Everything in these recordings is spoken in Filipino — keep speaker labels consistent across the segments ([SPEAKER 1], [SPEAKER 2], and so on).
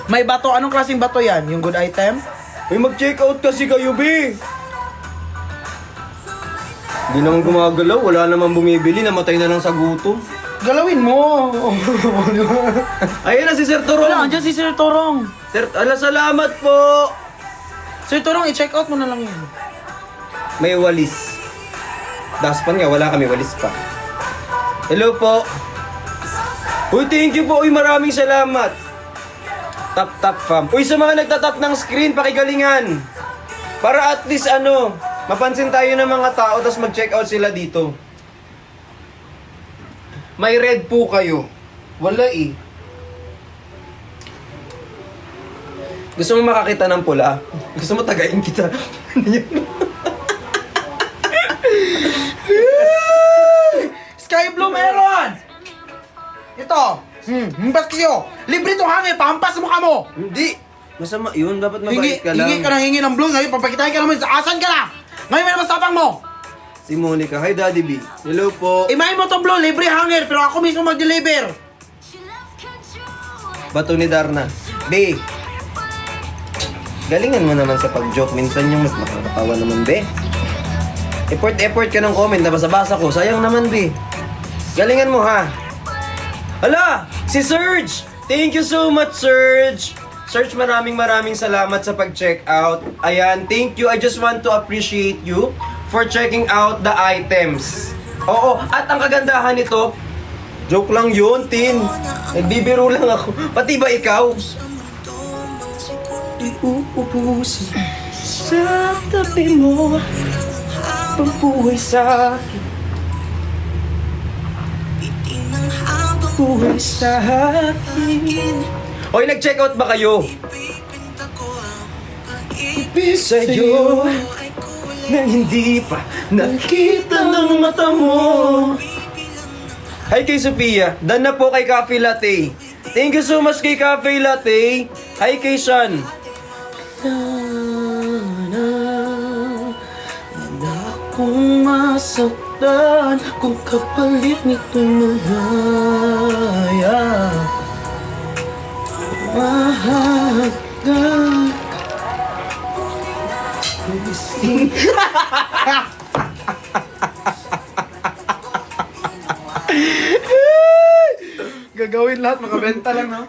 [SPEAKER 1] May bato. Anong klaseng bato yan? Yung good item?
[SPEAKER 2] Uy, mag-check out kasi kayo, be. Hindi naman gumagalaw. Wala naman bumibili. Namatay na lang sa gutom.
[SPEAKER 1] Galawin mo.
[SPEAKER 2] Ayun na si Sir
[SPEAKER 1] Wala,
[SPEAKER 2] Torong.
[SPEAKER 1] andyan si Sir Torong.
[SPEAKER 2] Sir, salamat po.
[SPEAKER 1] Sir Torong, i-check out mo na lang yan.
[SPEAKER 2] May walis. Daspan nga, wala kami walis pa. Hello po. Uy, thank you po. Uy, maraming salamat. Tap fam. Uy, sa mga nagtatap ng screen, pakigalingan. Para at least mapansin tayo ng mga tao tapos mag-check out sila dito. May red po kayo. Wala eh. Gusto mo makakita ng pula? Gusto mo tagayin kita?
[SPEAKER 1] Sky Blue meron! Ito. Baskyo. Libre itong hangin. Pampas mo ka mo.
[SPEAKER 2] Hindi. Masama yun. Dapat mabait ka lang.
[SPEAKER 1] Hingi ng blue. Ngayon, papakitahin ka naman. Asan ka na? Ngayon, may naman sapang mo.
[SPEAKER 2] Si Monica. Hi, Daddy B. Hello po.
[SPEAKER 1] Imahin mo itong blue. Libre hangin. Pero ako mismo mag-deliver.
[SPEAKER 2] Bato ni Darna. Be. Galingan mo naman sa pag-joke. Minsan yung mas nakakatawa naman, be. Effort ka ng comment. Nabasa-basa ko. Sayang naman, be. Galingan mo, ha? Hala! Si Serge! Thank you so much, Serge! Serge, maraming salamat sa pag-check out. Ayan, thank you. I just want to appreciate you for checking out the items. Oo, at ang kagandahan nito, joke lang yun, Tin. Nagbibiro lang ako. Pati ba ikaw? Di uubusin sa tabi mo, pampuhay sa akin. Buhay sa akin. Hoy, nag-check out ba kayo? Sa'yo na hindi pa nakita ng mata mo. Hi kay Sophia. Dan na po kay Cafe Latte. Thank you so much kay Cafe Latte. Hi kay Sean. Kung masaktan, kung kapalit nito mahaya, mahagdan.
[SPEAKER 1] Gagawin lahat, makabenta lang, no?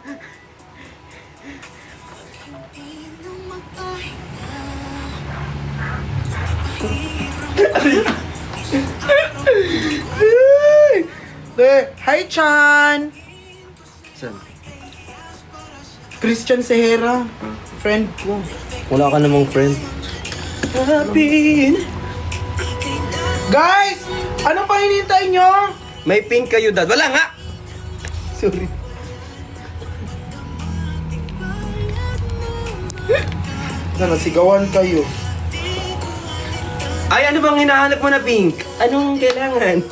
[SPEAKER 1] Hi, Chan!
[SPEAKER 2] Saan?
[SPEAKER 1] Christian Sehera. Friend ko.
[SPEAKER 2] Wala ka namang friend.
[SPEAKER 1] Guys! Ano pa hinihintay nyo?
[SPEAKER 2] May pink kayo, Dad. Wala nga! Sorry.
[SPEAKER 1] Nasigawan kayo.
[SPEAKER 2] Ay, ano bang hinahanap mo na pink? Anong kailangan?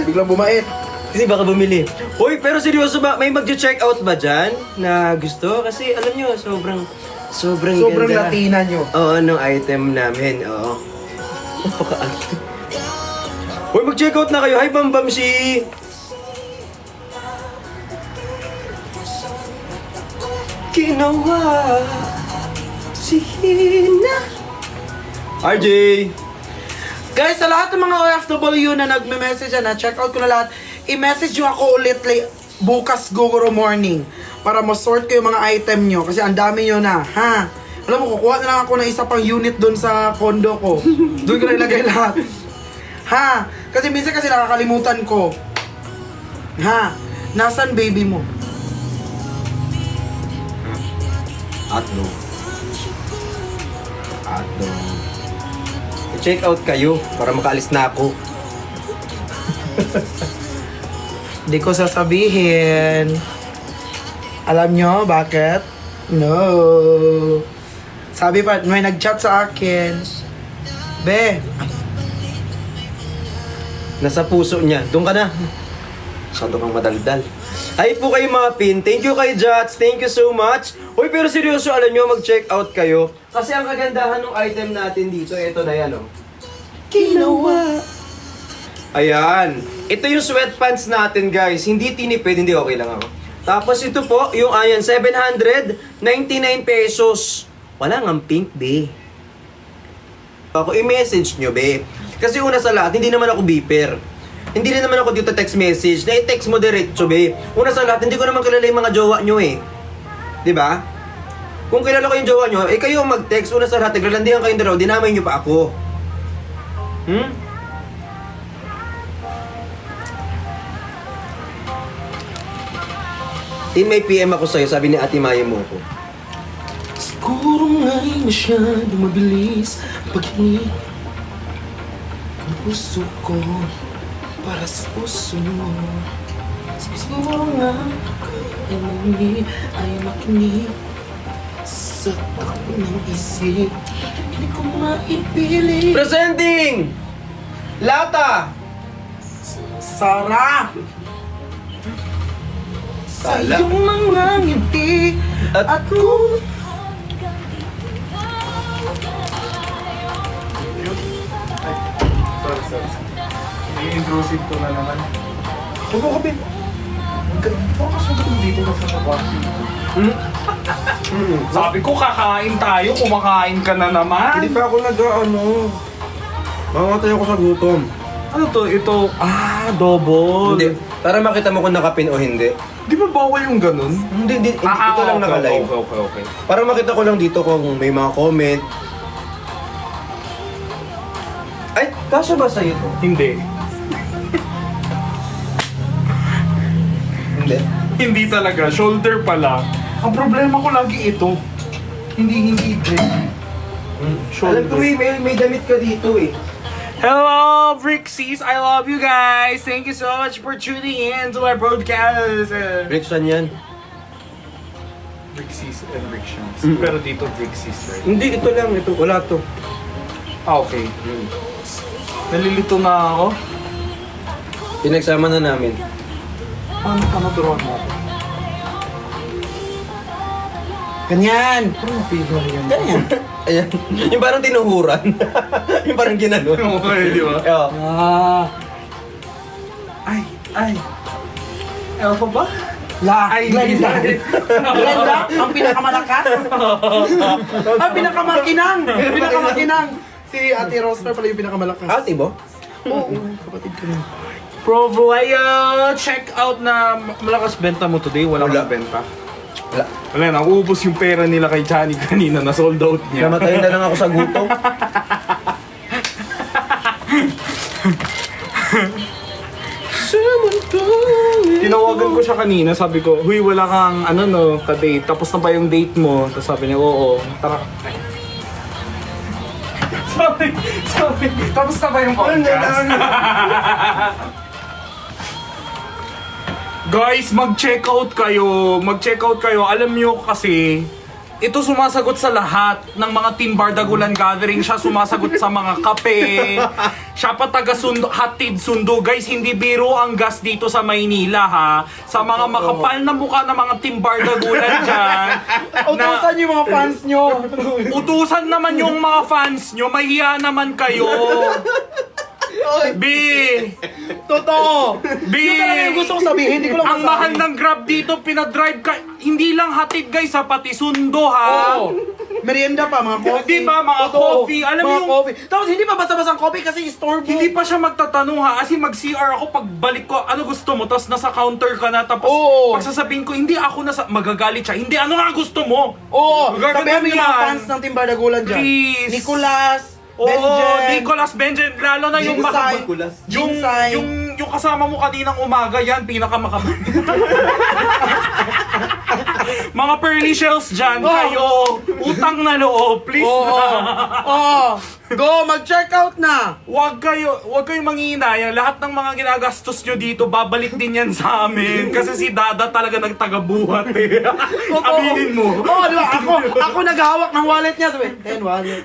[SPEAKER 1] Biglang bumait.
[SPEAKER 2] Kasi baka bumili. Uy, pero seryoso ba? May mag-check out ba dyan na gusto? Kasi alam nyo, sobrang
[SPEAKER 1] Sobrang
[SPEAKER 2] ganda.
[SPEAKER 1] Latina nyo.
[SPEAKER 2] Oo, nung item namin. Oo. Napaka-active. Uy, mag-check out na kayo. Hi, Bambamsi! Ginawa si Hina. RJ!
[SPEAKER 1] Guys, sa lahat ng mga OFW na nagme-message na, check out ko na lahat. I-message nyo ako ulit bukas guguro morning para ma-sort ko yung mga item nyo kasi ang dami nyo na, ha? Alam mo, kukuha na lang ako ng isa pang unit doon sa condo ko. Doon ko na ilagay lahat. Ha? Kasi minsan kasi nakakalimutan ko. Ha? Nasaan baby mo?
[SPEAKER 2] Hotdog. I-check out kayo para makaalis na ako.
[SPEAKER 1] Di ko sasabihin. Alam nyo bakit? No. Sabi pa, may nag-chat sa akin. Be,
[SPEAKER 2] Nasa puso niya. Doon ka na. Masyado kang madaldal. Hi po kayo mga pin. Thank you kay Jats. Thank you so much. Uy, pero seryoso, alam nyo, mag-check out kayo. Kasi ang kagandahan ng item natin dito, ito na yan, oh.
[SPEAKER 1] ginawa.
[SPEAKER 2] Ayan. Ito yung sweatpants natin, guys. Hindi tinipid, hindi okay lang ako. Tapos ito po, yung ayan, 799 pesos. Wala nga pink, be. Ako, i-message nyo, be. Kasi una sa lahat, hindi naman ako beeper. Hindi rin naman ako dito text message. Na-text mo diretso, be. Una sa lahat, hindi ko naman kilala yung mga jowa nyo, eh. 'Di ba? Kung kilala ko yung jowa nyo, eh kayo ang mag-text. Una sa lahat, naglalandihan kayong dalaw, dinamay nyo pa ako. May PM ako sa'yo, sabi ni Ate Maya mo ko.
[SPEAKER 1] Siguro nga'y masyadong mabilis pag-hit ang puso ko para sa puso mo. Siguro nga ay makinig sa takbo ng isip. Hindi ko maipili.
[SPEAKER 2] Presenting! Lata!
[SPEAKER 1] Sara! Sa
[SPEAKER 2] Sala.
[SPEAKER 1] iyong mga ngiti
[SPEAKER 2] At
[SPEAKER 1] kung
[SPEAKER 3] Sorry. I-intrusive ko na naman.
[SPEAKER 1] Huwag ka, Ben.
[SPEAKER 3] Bakit siya dito na sa kabati? Sabi ko, kakain tayo, kumakain ka na naman.
[SPEAKER 2] Hindi pa ako nag-ano. Mamatay ako sa gutom.
[SPEAKER 3] Ano to? Ito, double.
[SPEAKER 2] Hindi. Para makita mo kung nakapin o hindi.
[SPEAKER 3] Di ba bawal yung ganun?
[SPEAKER 2] Hindi. Ito lang naka-live.
[SPEAKER 3] Okay.
[SPEAKER 2] Para makita ko lang dito kung may mga comment. Ay, kasya ba sa'yo to?
[SPEAKER 3] Hindi.
[SPEAKER 2] Hindi.
[SPEAKER 3] Hindi talaga, shoulder pala. Ang problema ko lagi ito. Hindi.
[SPEAKER 2] Alam ko may damit ka dito eh.
[SPEAKER 3] Hello, Brixies! I love you guys! Thank you so much for tuning in to my broadcast!
[SPEAKER 2] Rickson yan.
[SPEAKER 3] Brixies and Brixians. Pero dito Brixies, right?
[SPEAKER 2] Hindi, ito lang. Ito, wala to.
[SPEAKER 3] Okay. Nalilito na ako.
[SPEAKER 2] Pinagsama na namin.
[SPEAKER 3] Paano ka naturuan mo ako?
[SPEAKER 1] ganyan. Ganyan.
[SPEAKER 2] Ayan. Yung parang tinuhuran. Yung parang ginanon.
[SPEAKER 3] Okay, di ba?
[SPEAKER 2] Ewa.
[SPEAKER 3] Ay. Elfa ba? Ay,
[SPEAKER 1] Glenda.
[SPEAKER 3] hindi.
[SPEAKER 1] Glenda, ang pinakamalakas. Ang pinakamakinang. Si Ate Rosmer pala yung pinakamalakas.
[SPEAKER 2] Ate mo?
[SPEAKER 1] Oo, kapatid ko rin.
[SPEAKER 3] Bro, check out na malakas benta mo today. Wala
[SPEAKER 2] Wala.
[SPEAKER 3] kang benta.
[SPEAKER 2] Wala.
[SPEAKER 3] Wala na, uubos yung pera nila kay Johnny kanina na sold out niya.
[SPEAKER 2] Namatayin na lang ako sa gutom.
[SPEAKER 3] Tinawagan ko siya kanina, sabi ko, huy, wala kang ka-date. Tapos na ba yung date mo? Tapos sabi niya, oo, tara. Ay. Sorry. Tapos na ba yung podcast? Guys, mag-check out kayo. Alam niyo kasi, ito sumasagot sa lahat ng mga Team Bardagulan gathering. Siya sumasagot sa mga kape. Siya pa taga-sundo, hatid sundo. Guys, hindi biro ang gas dito sa Maynila, ha? Sa mga makapal na mukha ng mga Team Bardagulan dyan.
[SPEAKER 1] Utusan yung mga fans nyo.
[SPEAKER 3] Utusan naman yung mga fans nyo. Mahiya naman kayo. B!
[SPEAKER 1] Totoo.
[SPEAKER 3] B!
[SPEAKER 1] Yun talaga yung gusto kong sabihin. Hindi ko lang
[SPEAKER 3] Ang mahal ng Grab dito, pinadrive ka. Hindi lang hatid guys, sa pati sundo ha.
[SPEAKER 1] Oo. Merienda pa, mga coffee.
[SPEAKER 3] Di ba, mga
[SPEAKER 1] Totoo.
[SPEAKER 3] coffee. Alam mo
[SPEAKER 1] mga
[SPEAKER 3] yung-
[SPEAKER 1] coffee. Tapos hindi pa basta-basang coffee kasi store
[SPEAKER 3] Hindi pa siya magtatanong ha. As in, mag-CR ako pagbalik ko, ano gusto mo? Tapos nasa counter ka na. Tapos
[SPEAKER 1] Oo.
[SPEAKER 3] pagsasabihin ko, hindi ako nasa, magagalit siya. Hindi, ano nga gusto mo?
[SPEAKER 1] Oo.
[SPEAKER 3] Magaganon
[SPEAKER 1] Sabihan mo yung mga
[SPEAKER 3] yan.
[SPEAKER 1] fans ng Team Bardagulan dyan.
[SPEAKER 3] Please.
[SPEAKER 1] Nicolas.
[SPEAKER 3] Oo,
[SPEAKER 1] Benjen.
[SPEAKER 3] Nicolas Benjen. Lalo na yung
[SPEAKER 1] Jinsay.
[SPEAKER 3] yung,
[SPEAKER 1] Jinsay.
[SPEAKER 3] yung kasama mo kaninang umaga, yan, pinakamakabal. Mga pearly shells dyan,
[SPEAKER 1] Oh.
[SPEAKER 3] kayo. Utang na loob, please
[SPEAKER 1] Oo.
[SPEAKER 3] na.
[SPEAKER 1] Oo. Go, mag-check out na.
[SPEAKER 3] Huwag kayong manghihinayang. Lahat ng mga ginagastos nyo dito, babalik din yan sa amin. Kasi si Dada talaga nagtagabuhat eh. Aminin mo.
[SPEAKER 1] Oo, di ba? Ako naghahawak ng wallet niya. Sabi, wallet.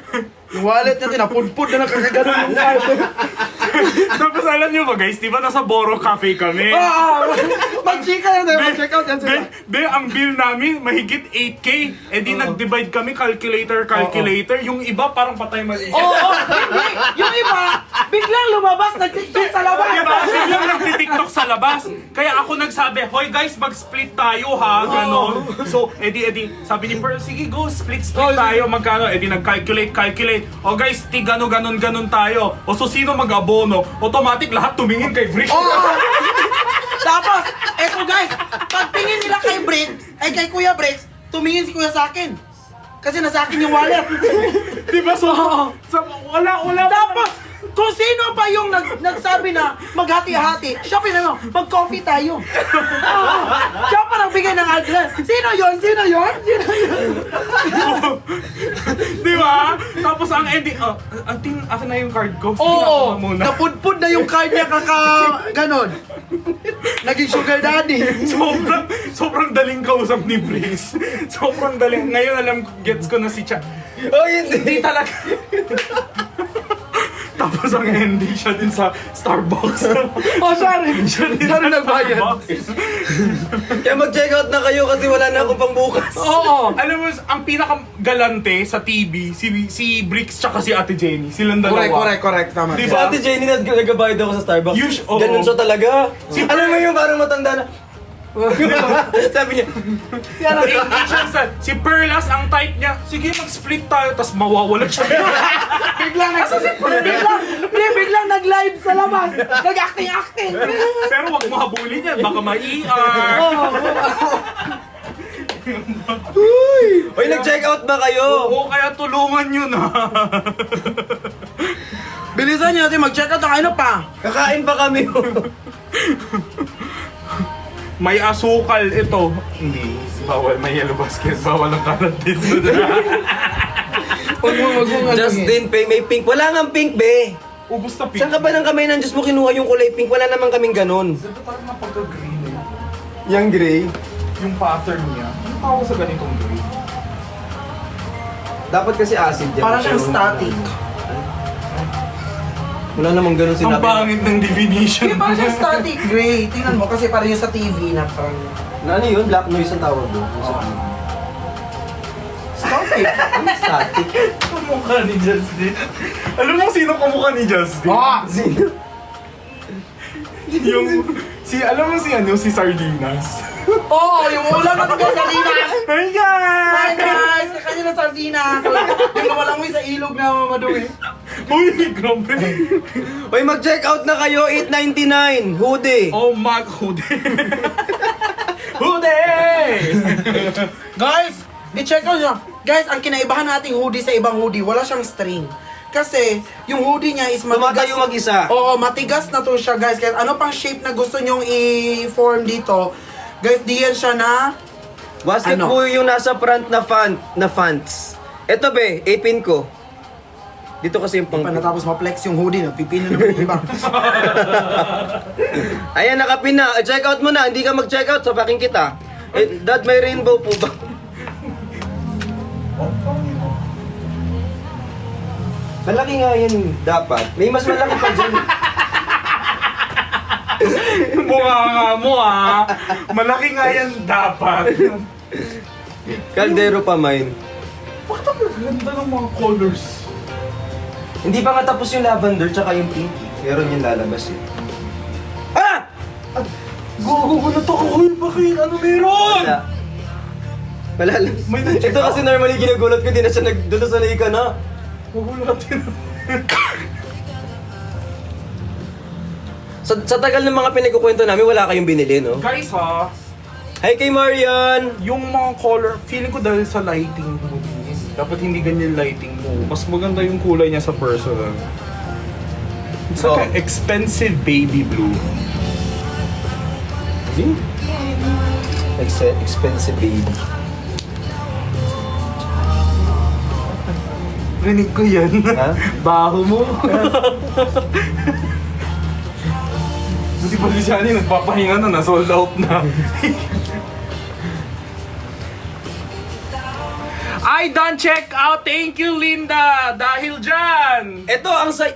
[SPEAKER 1] Yung wallet niya, tinapudpud na nakakaganon yung card.
[SPEAKER 3] Tapos alam nyo ba guys, di ba nasa Boro Cafe kami?
[SPEAKER 1] Mag-chika yan, mag-check out yan sila.
[SPEAKER 3] Ang bill namin, mahigit 8K. Eh di nag-divide kami, calculator. Yung iba parang patay mali.
[SPEAKER 1] Oo, hindi. Yung iba, Biglang lumabas, nag-tiktok sa labas.
[SPEAKER 3] Diba? Biglang nagtitiktok sa labas. Kaya ako nagsabi, hoy guys, mag-split tayo ha, ganon. So, edi, sabi ni Pearl, sige go, split tayo, magkano? Edi nag-calculate. O guys, ganon tayo. O so, sino mag-abono? Automatic, lahat tumingin kay Brick.
[SPEAKER 1] Tapos, eto guys, pagtingin nila kay Briggs, ay kay Kuya Briggs, tumingin si Kuya sa akin. Kasi nasa akin yung wallet.
[SPEAKER 3] Diba? So, wala.
[SPEAKER 1] Tapos, kung sino pa yung nagsabi na maghati-hati, siya pinano, mag-coffee tayo. Siya pa nagbigay ng address. Sino yon?
[SPEAKER 3] Diba? Tapos ang ending, akin na yung card ko. Sige,
[SPEAKER 1] Oo,
[SPEAKER 3] ako muna.
[SPEAKER 1] napudpud na yung card niya ganon. Naging sugar daddy.
[SPEAKER 3] Sobrang daling kausap ni Blaze. Sobrang daling. Ngayon gets ko na si Cha.
[SPEAKER 2] Oh, hindi.
[SPEAKER 3] Hindi talaga. Tapos ang ending siya din sa Starbucks.
[SPEAKER 1] Oh, sorry.
[SPEAKER 3] Siya din
[SPEAKER 1] Sorry,
[SPEAKER 3] sa
[SPEAKER 1] nagbayad.
[SPEAKER 3] Starbucks.
[SPEAKER 2] Kaya mag-check out na kayo kasi wala na akong pangbukas.
[SPEAKER 1] Oo.
[SPEAKER 3] Alam mo, ang pinakagalante sa TV, si Bricks tsaka si Ate Jenny. Silang dalawa.
[SPEAKER 1] Correct. Tama.
[SPEAKER 3] Di
[SPEAKER 2] Si
[SPEAKER 3] ba?
[SPEAKER 2] Ate Jenny nagabayad ako sa Starbucks.
[SPEAKER 3] Oo.
[SPEAKER 2] Ganun siya talaga. Alam mo yung parang matanda na. Sabi niya,
[SPEAKER 3] Si Perlas, ang type niya, sige mag-split tayo, tapos mawawala siya.
[SPEAKER 1] Biglang nag-live sa labas. Nag-acting.
[SPEAKER 3] Pero wag mo habulin yan, baka ma-ER.
[SPEAKER 2] Hoy, nag-check out ba kayo?
[SPEAKER 3] Oo, kaya tulungan nyo na.
[SPEAKER 1] Bilisan niyo natin mag-check out ng ano pa.
[SPEAKER 2] Kakain pa kami.
[SPEAKER 3] May asukal ito. Hindi, bawal. May yellow basket, bawal ang karat dito.
[SPEAKER 1] Huwag mo
[SPEAKER 2] Justin, may pink. Wala nga pink, be.
[SPEAKER 3] Ubus na pink.
[SPEAKER 2] Saan ka ba ng kamay ng Diyos mo kinuha yung kulay pink? Wala naman kaming ganun.
[SPEAKER 3] Ito parang napagka-green eh.
[SPEAKER 2] Yung gray.
[SPEAKER 3] Yung pattern niya. Ano tawag sa ganitong green?
[SPEAKER 2] Dapat kasi acid yan.
[SPEAKER 1] Parang siyang static.
[SPEAKER 2] Wala namang ganun
[SPEAKER 3] Ang
[SPEAKER 2] sinabi.
[SPEAKER 3] pangit ng definition.
[SPEAKER 1] Hindi, parang siyang static gray. Tingnan mo, kasi parang yung sa TV na parang...
[SPEAKER 2] Ano yun? Black noise ang tawag doon.
[SPEAKER 1] Static?
[SPEAKER 2] Ano static?
[SPEAKER 3] Kamukha ni Justin. Alam mo sino kamukha ni Justin?
[SPEAKER 2] Sino?
[SPEAKER 3] Alam mo si Sardinas.
[SPEAKER 1] Oo, yung ulam na taga sardinas!
[SPEAKER 3] Hi guys!
[SPEAKER 1] Hi guys! Kanya na sardinas! Yung lumalangoy sa ilog na madumi.
[SPEAKER 3] Uy, grabe.
[SPEAKER 2] Hoy, mag-check out na kayo. 8.99. Hoodie.
[SPEAKER 3] Oh my god. Hude!
[SPEAKER 1] Guys, i-check out nyo. Guys, ang kinaibahan nating hoodie sa ibang hoodie, wala siyang string. Kasi, yung hoodie niya is matigas.
[SPEAKER 2] Tumatayo mag-isa.
[SPEAKER 1] Oo, matigas na to siya, guys. Kaya ano pang shape na gusto nyong i-form dito, guys, diyan siya na...
[SPEAKER 2] Basket
[SPEAKER 1] Ano?
[SPEAKER 2] po yung nasa front na fonts. Ito be, ipin ko. Dito kasi yung pang...
[SPEAKER 1] Pa natapos ma-flex yung hoodie, nagpipin na naman yung iba.
[SPEAKER 2] Ayan, nakapin na. Check out mo na. Hindi ka mag-check out. Sapakin kita. Dad, may rainbow po ba? Malaki nga yan dapat. May mas malaki pa dyan.
[SPEAKER 3] Mukha nga mo ah. Malaki nga yan dapat.
[SPEAKER 2] Kaldero pa mine.
[SPEAKER 3] Bakit ang ganda ng mga colors?
[SPEAKER 2] Hindi pa nga tapos yung lavender tsaka yung pink. Meron yung lalabas eh. Ah!
[SPEAKER 3] Gugulo na to. Uy, bakit? Ano meron?
[SPEAKER 2] Wala. Wala lang.
[SPEAKER 3] May na-check
[SPEAKER 2] Ito kasi normally ginagulat ko, di na siya nagdulasanay ka na.
[SPEAKER 3] Gugulo natin.
[SPEAKER 2] Sa tagal ng mga pinagkukwento namin, wala kayong binili, no?
[SPEAKER 3] Guys ha,
[SPEAKER 2] Hi kay Marian!
[SPEAKER 3] yung mga color, feeling ko dahil sa lighting mo, dapat hindi ganyan lighting mo. Mas maganda yung kulay niya sa personal. It's like an expensive baby blue.
[SPEAKER 2] Expensive baby.
[SPEAKER 3] Rinig ko yan.
[SPEAKER 2] Ha?
[SPEAKER 3] Baho mo. Hindi pa si Shani nagpapahinga na, sold out na. I done check out. Thank you, Linda. Dahil dyan.
[SPEAKER 2] Ito ang say...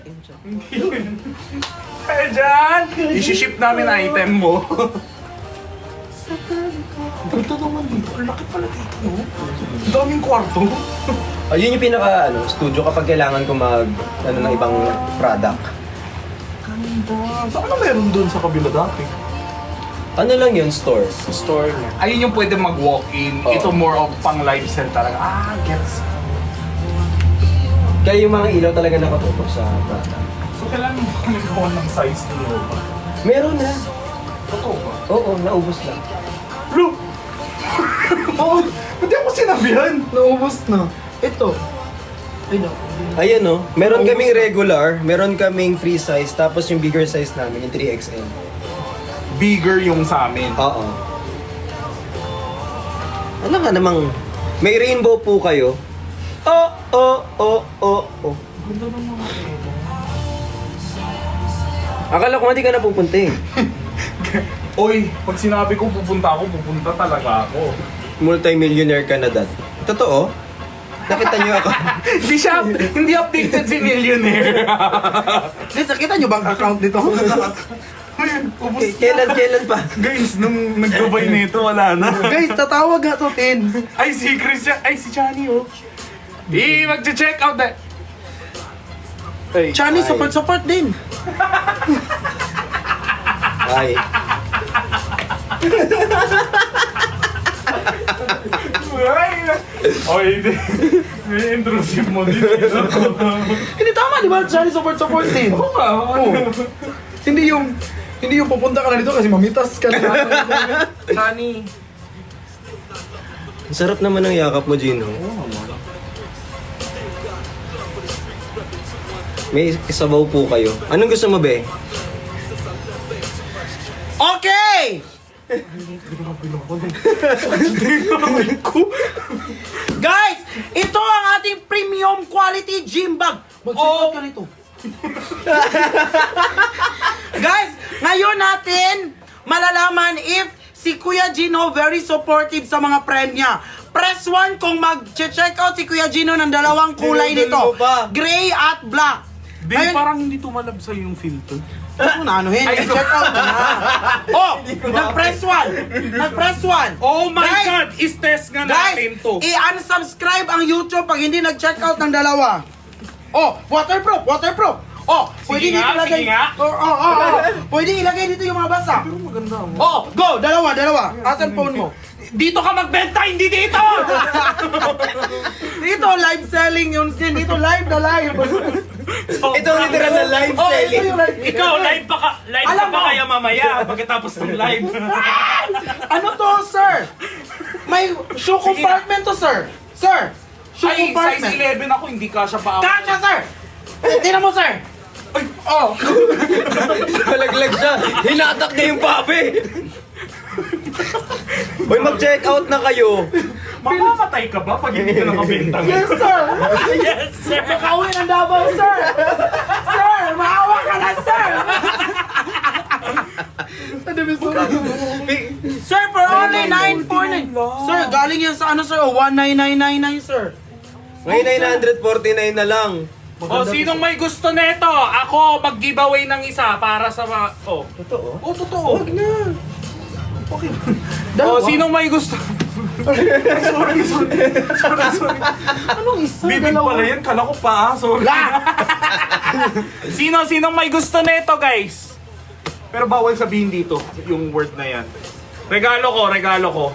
[SPEAKER 3] Dahil dyan. Isi-ship namin item mo. Ito naman dito. Ang laki pala dito, no? Ang daming kwarto.
[SPEAKER 2] Yun yung pinaka studio kapag kailangan ko mag ng ibang product.
[SPEAKER 3] ganda. Saan na meron doon sa kabila dati?
[SPEAKER 2] Ano lang yun, store?
[SPEAKER 1] Store niya.
[SPEAKER 3] Ayun yung pwede mag-walk-in.
[SPEAKER 2] Oo.
[SPEAKER 3] Ito more of pang live set talaga. Gets.
[SPEAKER 2] Kaya yung mga ilaw talaga nakatutok sa bata.
[SPEAKER 3] So, kailangan mo kami gawa ng size nyo.
[SPEAKER 2] Meron na.
[SPEAKER 3] Totoo ba?
[SPEAKER 2] Oo, naubos lang.
[SPEAKER 3] Look! Oo, hindi ako sinabihan.
[SPEAKER 1] Naubos na. Ito. Ay, no.
[SPEAKER 2] Ayan no, meron
[SPEAKER 1] Naubos
[SPEAKER 2] kaming
[SPEAKER 1] na.
[SPEAKER 2] regular, meron kaming free size, tapos yung bigger size namin, yung 3XL.
[SPEAKER 3] Bigger yung sa amin.
[SPEAKER 2] Oo. Ano nga namang, may rainbow po kayo. Oh, oh, oh, oh, oh.
[SPEAKER 3] Ganda ng mga
[SPEAKER 2] Akala ko nga di ka na pupunta eh.
[SPEAKER 3] Oy, pag sinabi ko pupunta talaga ako.
[SPEAKER 2] Multi-millionaire ka na, Dad. Totoo? Nakita niyo ako.
[SPEAKER 3] Hindi updated si Millionaire.
[SPEAKER 1] Guys, nakita nyo bang account nito?
[SPEAKER 3] Ubus
[SPEAKER 2] Kailan pa?
[SPEAKER 3] Guys, nung nag-Dubai nito, wala na.
[SPEAKER 1] Guys, tatawag nga to, Tin.
[SPEAKER 3] Ay, si Christian, ay, si Chani, oh. Mag-check out na.
[SPEAKER 1] Chani, support din.
[SPEAKER 2] Ay.
[SPEAKER 3] Oy, may intrusive mo dito.
[SPEAKER 1] Hindi tama, di ba? Chani, support din.
[SPEAKER 3] Oo nga,
[SPEAKER 1] Oh. Hindi yung pupunta ka na dito kasi mamitas ka na.
[SPEAKER 3] Chani.
[SPEAKER 2] Ang sarap naman ng yakap mo, Gino. May isabaw po kayo. Anong gusto mo, be?
[SPEAKER 1] Okay! Guys, ito ang ating premium quality gym bag. Mag-check out ka nito. Guys, ngayon natin malalaman if si Kuya Gino very supportive sa mga friend niya. Press 1 kung mag-check out si Kuya Gino ng dalawang kulay
[SPEAKER 2] Dinudol
[SPEAKER 1] nito.
[SPEAKER 2] mo pa.
[SPEAKER 1] Gray at black.
[SPEAKER 3] Di,
[SPEAKER 1] Ngayon-
[SPEAKER 3] parang hindi tumalab sa yung filter.
[SPEAKER 1] Ano na, anuhin?
[SPEAKER 3] Ay,
[SPEAKER 1] Check out na. Oh, nag-press 1. Nag-press 1.
[SPEAKER 3] Oh my
[SPEAKER 1] Guys,
[SPEAKER 3] God! Is-test nga
[SPEAKER 1] Guys,
[SPEAKER 3] natin to.
[SPEAKER 1] i-unsubscribe ang YouTube pag hindi nag-check out ng dalawa. Oh, waterproof. Oh, pwede
[SPEAKER 3] Sige
[SPEAKER 1] dito
[SPEAKER 3] nga,
[SPEAKER 1] ilagay.
[SPEAKER 3] sige nga.
[SPEAKER 1] Oh. Pwede ilagay dito yung mga basa.
[SPEAKER 3] Pero maganda mo.
[SPEAKER 1] Oh, go, dalawa. Asan phone mo?
[SPEAKER 3] Dito ka magbenta, hindi dito!
[SPEAKER 1] Dito, live selling yun. Dito, live na live.
[SPEAKER 2] Ito ang literal na live
[SPEAKER 1] Oh, ito
[SPEAKER 2] selling.
[SPEAKER 1] yung live.
[SPEAKER 3] Ikaw, live pa
[SPEAKER 1] Alam
[SPEAKER 3] pa
[SPEAKER 1] mo.
[SPEAKER 3] kaya mamaya pagkatapos ng live.
[SPEAKER 1] Ano to, sir? May shoe compartment to, sir. Sir, shoe
[SPEAKER 3] Ay, size
[SPEAKER 1] compartment.
[SPEAKER 3] 11 ako, hindi kasya pa ako.
[SPEAKER 1] Kasha, sir. Tingnan mo, sir. Oh.
[SPEAKER 2] Malaglag siya. Hinatak niya yung pabe. Hoy, mag-check out na kayo.
[SPEAKER 3] Mamamatay ka ba pag hindi ka nakabenta
[SPEAKER 1] Yes, sir.
[SPEAKER 3] Yes, sir!
[SPEAKER 1] Nakauwi ng Davao, sir. Sir, maawa ka na, sir. Sir, for only 949. Sir, galing yan sa ano, sir? 199999, sir.
[SPEAKER 2] Ngayon 949 na lang.
[SPEAKER 3] O, sinong may gusto nito? Ako, mag-giveaway ng isa para sa mga... Oh.
[SPEAKER 2] Totoo?
[SPEAKER 3] Oh, totoo.
[SPEAKER 2] Huwag na.
[SPEAKER 3] O, sinong may gusto? sorry.
[SPEAKER 1] Anong isa?
[SPEAKER 3] Bibig
[SPEAKER 1] Dalawa?
[SPEAKER 3] pala yan, kala ko pa, sorry. Sinong may gusto nito, guys? Pero bawal sabihin dito, yung word na yan. Regalo ko.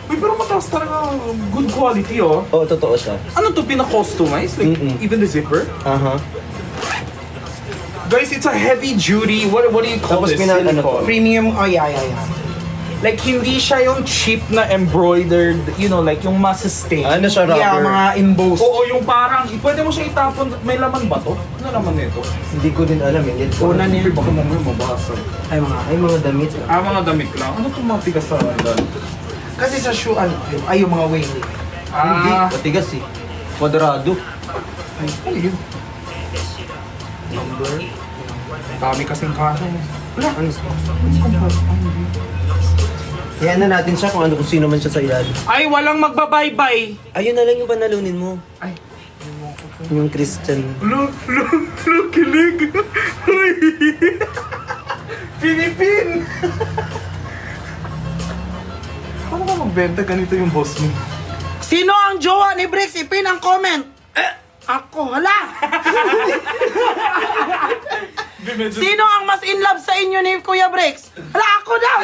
[SPEAKER 3] Uy, pero mataas talaga, good quality, oh.
[SPEAKER 2] Oo, totoo siya.
[SPEAKER 3] Ano to, pina-customize? Like,
[SPEAKER 2] Mm-mm.
[SPEAKER 3] even the zipper?
[SPEAKER 2] Aha.
[SPEAKER 3] Guys, it's a heavy duty, what do you call
[SPEAKER 2] Tapos
[SPEAKER 3] this?
[SPEAKER 2] ano to?
[SPEAKER 3] Silicone.
[SPEAKER 1] Premium, oh yeah.
[SPEAKER 3] Like, hindi siya yung cheap na embroidered, you know, like yung masustain.
[SPEAKER 2] Ano siya,
[SPEAKER 1] Yeah,
[SPEAKER 2] rubber?
[SPEAKER 1] mga embossed.
[SPEAKER 3] Oo, yung parang, pwede mo siya itapon, may laman ba to? Ano laman nito?
[SPEAKER 2] Hindi ko din alam. Hindi ko.
[SPEAKER 1] Una niya.
[SPEAKER 3] Baka mamaya mabasa.
[SPEAKER 2] Ay, mga damit.
[SPEAKER 3] Mga damit lang. Ano itong mga tigas sa sandal?
[SPEAKER 1] Kasi sa shoe, ano, ay yung mga wing.
[SPEAKER 2] Hindi. Matigas eh. Kwadrado.
[SPEAKER 3] Ano yun? Number? Dami kasing kaso.
[SPEAKER 2] Kaya na natin siya kung sino man siya sa ilalim.
[SPEAKER 3] Ay, walang magbabaybay.
[SPEAKER 2] Ayun na lang yung panalunin mo.
[SPEAKER 3] Ay.
[SPEAKER 2] Yung Christian.
[SPEAKER 3] Look, kilig. Uy. Pinipin. Paano ka magbenta ganito yung boss mo?
[SPEAKER 1] Sino ang jowa ni Brix? Ipin ang comment. Ako, hala! Sino ang mas in love sa inyo ni Kuya Brex? Hala, ako daw!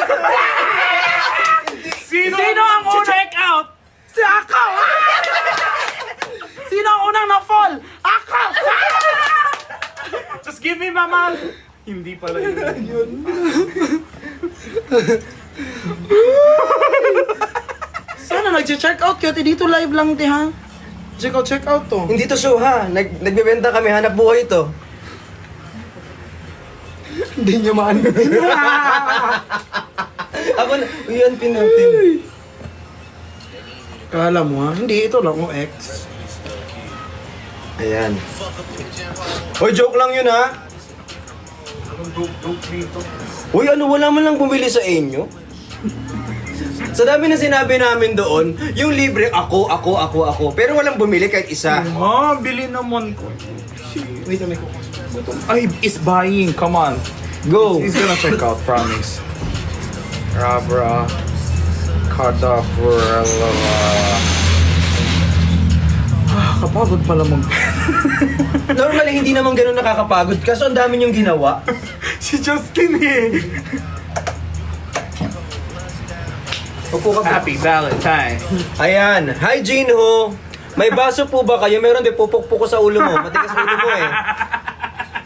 [SPEAKER 3] Sino
[SPEAKER 1] ang
[SPEAKER 3] ang
[SPEAKER 1] una?
[SPEAKER 3] check out?
[SPEAKER 1] Si ako! Sino ang unang na-fall? Ako!
[SPEAKER 3] Just give me mama. Hindi pala yun.
[SPEAKER 1] Sana nag-check out kayo. Dito live lang, te, ha? Check out to.
[SPEAKER 2] Hindi to show ha. Nagbebenta kami, hanap buhay to.
[SPEAKER 1] Hindi nyo maan.
[SPEAKER 2] Ako na, yan pin natin.
[SPEAKER 1] Kala mo, ha? Hindi, ito lang, o ex.
[SPEAKER 2] Ayan. Hoy, joke lang yun ha. Uy, ano, wala man lang bumili sa inyo? Sa dami na sinabi namin doon, yung libre, ako. Pero walang bumili kahit isa.
[SPEAKER 3] Bili naman ko.
[SPEAKER 1] Wait, may
[SPEAKER 3] Ay, is buying. Come on.
[SPEAKER 2] Go!
[SPEAKER 3] He's gonna check out, promise. Rabra. Kadabra.
[SPEAKER 1] kapagod pala mag...
[SPEAKER 2] Normally, hindi naman ganun nakakapagod. Kaso ang dami niyong ginawa.
[SPEAKER 3] Si Justin eh.
[SPEAKER 2] Upo ka po.
[SPEAKER 3] Happy Valentine.
[SPEAKER 2] Ayan. Hi, Jinho. May baso po ba kayo? Meron din, pupukpuk ko sa ulo mo. Matigas ulo mo eh.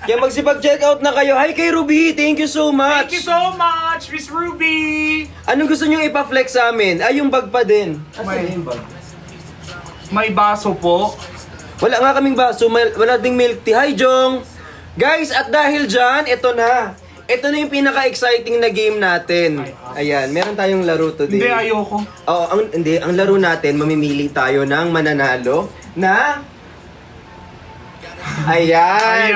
[SPEAKER 2] Kaya magsipag-check out na kayo. Hi kay Ruby. Thank you so much.
[SPEAKER 3] Thank you so much, Miss Ruby.
[SPEAKER 2] Anong gusto niyong ipa-flex sa amin? Ay, yung bag pa din.
[SPEAKER 3] May- May baso po.
[SPEAKER 2] Wala nga kaming baso. Wala ding milk tea. Hi, Jong. Guys, at dahil dyan, ito na. Ito na yung pinaka-exciting na game natin. Ayan, meron tayong laro today.
[SPEAKER 3] Hindi, ayoko.
[SPEAKER 2] Oo, ang laro natin, mamimili tayo ng mananalo na... Ayan.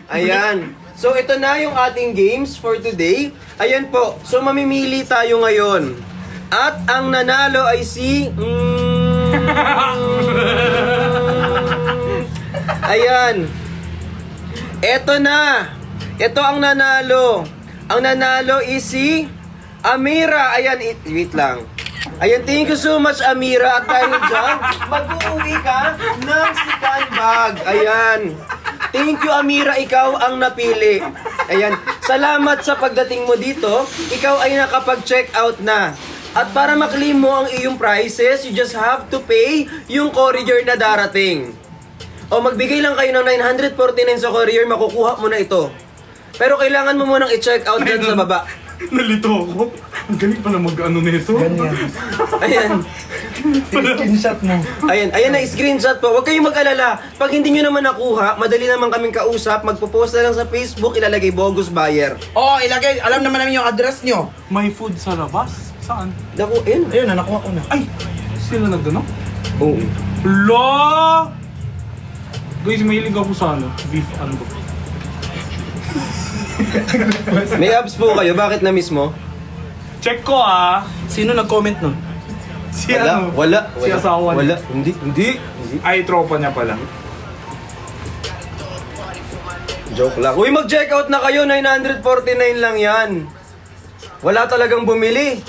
[SPEAKER 2] Ayan. So, ito na yung ating games for today. Ayan po. So, mamimili tayo ngayon. At ang nanalo ay si... Ayan. Ito na. Ito ang nanalo. Ang nanalo is si Amira. Ayan, wait lang. Ayan, thank you so much, Amira. At dahil dyan, mag-uuwi ka ng sikan bag. Ayan. Thank you, Amira. Ikaw ang napili. Ayan. Salamat sa pagdating mo dito. Ikaw ay nakapag-check out na. At para maklim mo ang iyong prices, you just have to pay yung courier na darating. O magbigay lang kayo ng 949 sa courier, makukuha mo na ito. Pero kailangan mo munang i-check out dyan sa baba.
[SPEAKER 3] Nalito ako. Ang galing pala mag-ano nito.
[SPEAKER 1] Ganyan.
[SPEAKER 2] Ayan.
[SPEAKER 1] Screenshot mo.
[SPEAKER 2] Ayan na, screenshot po. Huwag kayong mag-alala. Pag hindi nyo naman nakuha, madali naman kaming kausap. Magpo-post na lang sa Facebook, ilalagay Bogus Buyer.
[SPEAKER 1] Oo, ilagay. Alam naman namin yung address nyo.
[SPEAKER 3] May food sa labas? Saan?
[SPEAKER 2] Naku, ayun.
[SPEAKER 1] Ayun na, nakuha ko na.
[SPEAKER 3] Ay! Sila nagdano?
[SPEAKER 2] Oo.
[SPEAKER 3] La! Guys, mahilig ako sa ano. Beef ano ba?
[SPEAKER 2] May abs po kayo, bakit na-miss mo?
[SPEAKER 3] Check ko ah!
[SPEAKER 1] Sino nag-comment nun?
[SPEAKER 3] Si ano?
[SPEAKER 2] Wala.
[SPEAKER 3] Si asawa
[SPEAKER 2] Wala.
[SPEAKER 3] niya.
[SPEAKER 2] Hindi.
[SPEAKER 3] Ay, tropa niya pala.
[SPEAKER 2] Joke lang. Uy, mag-check out na kayo. 949 lang yan. Wala talagang bumili.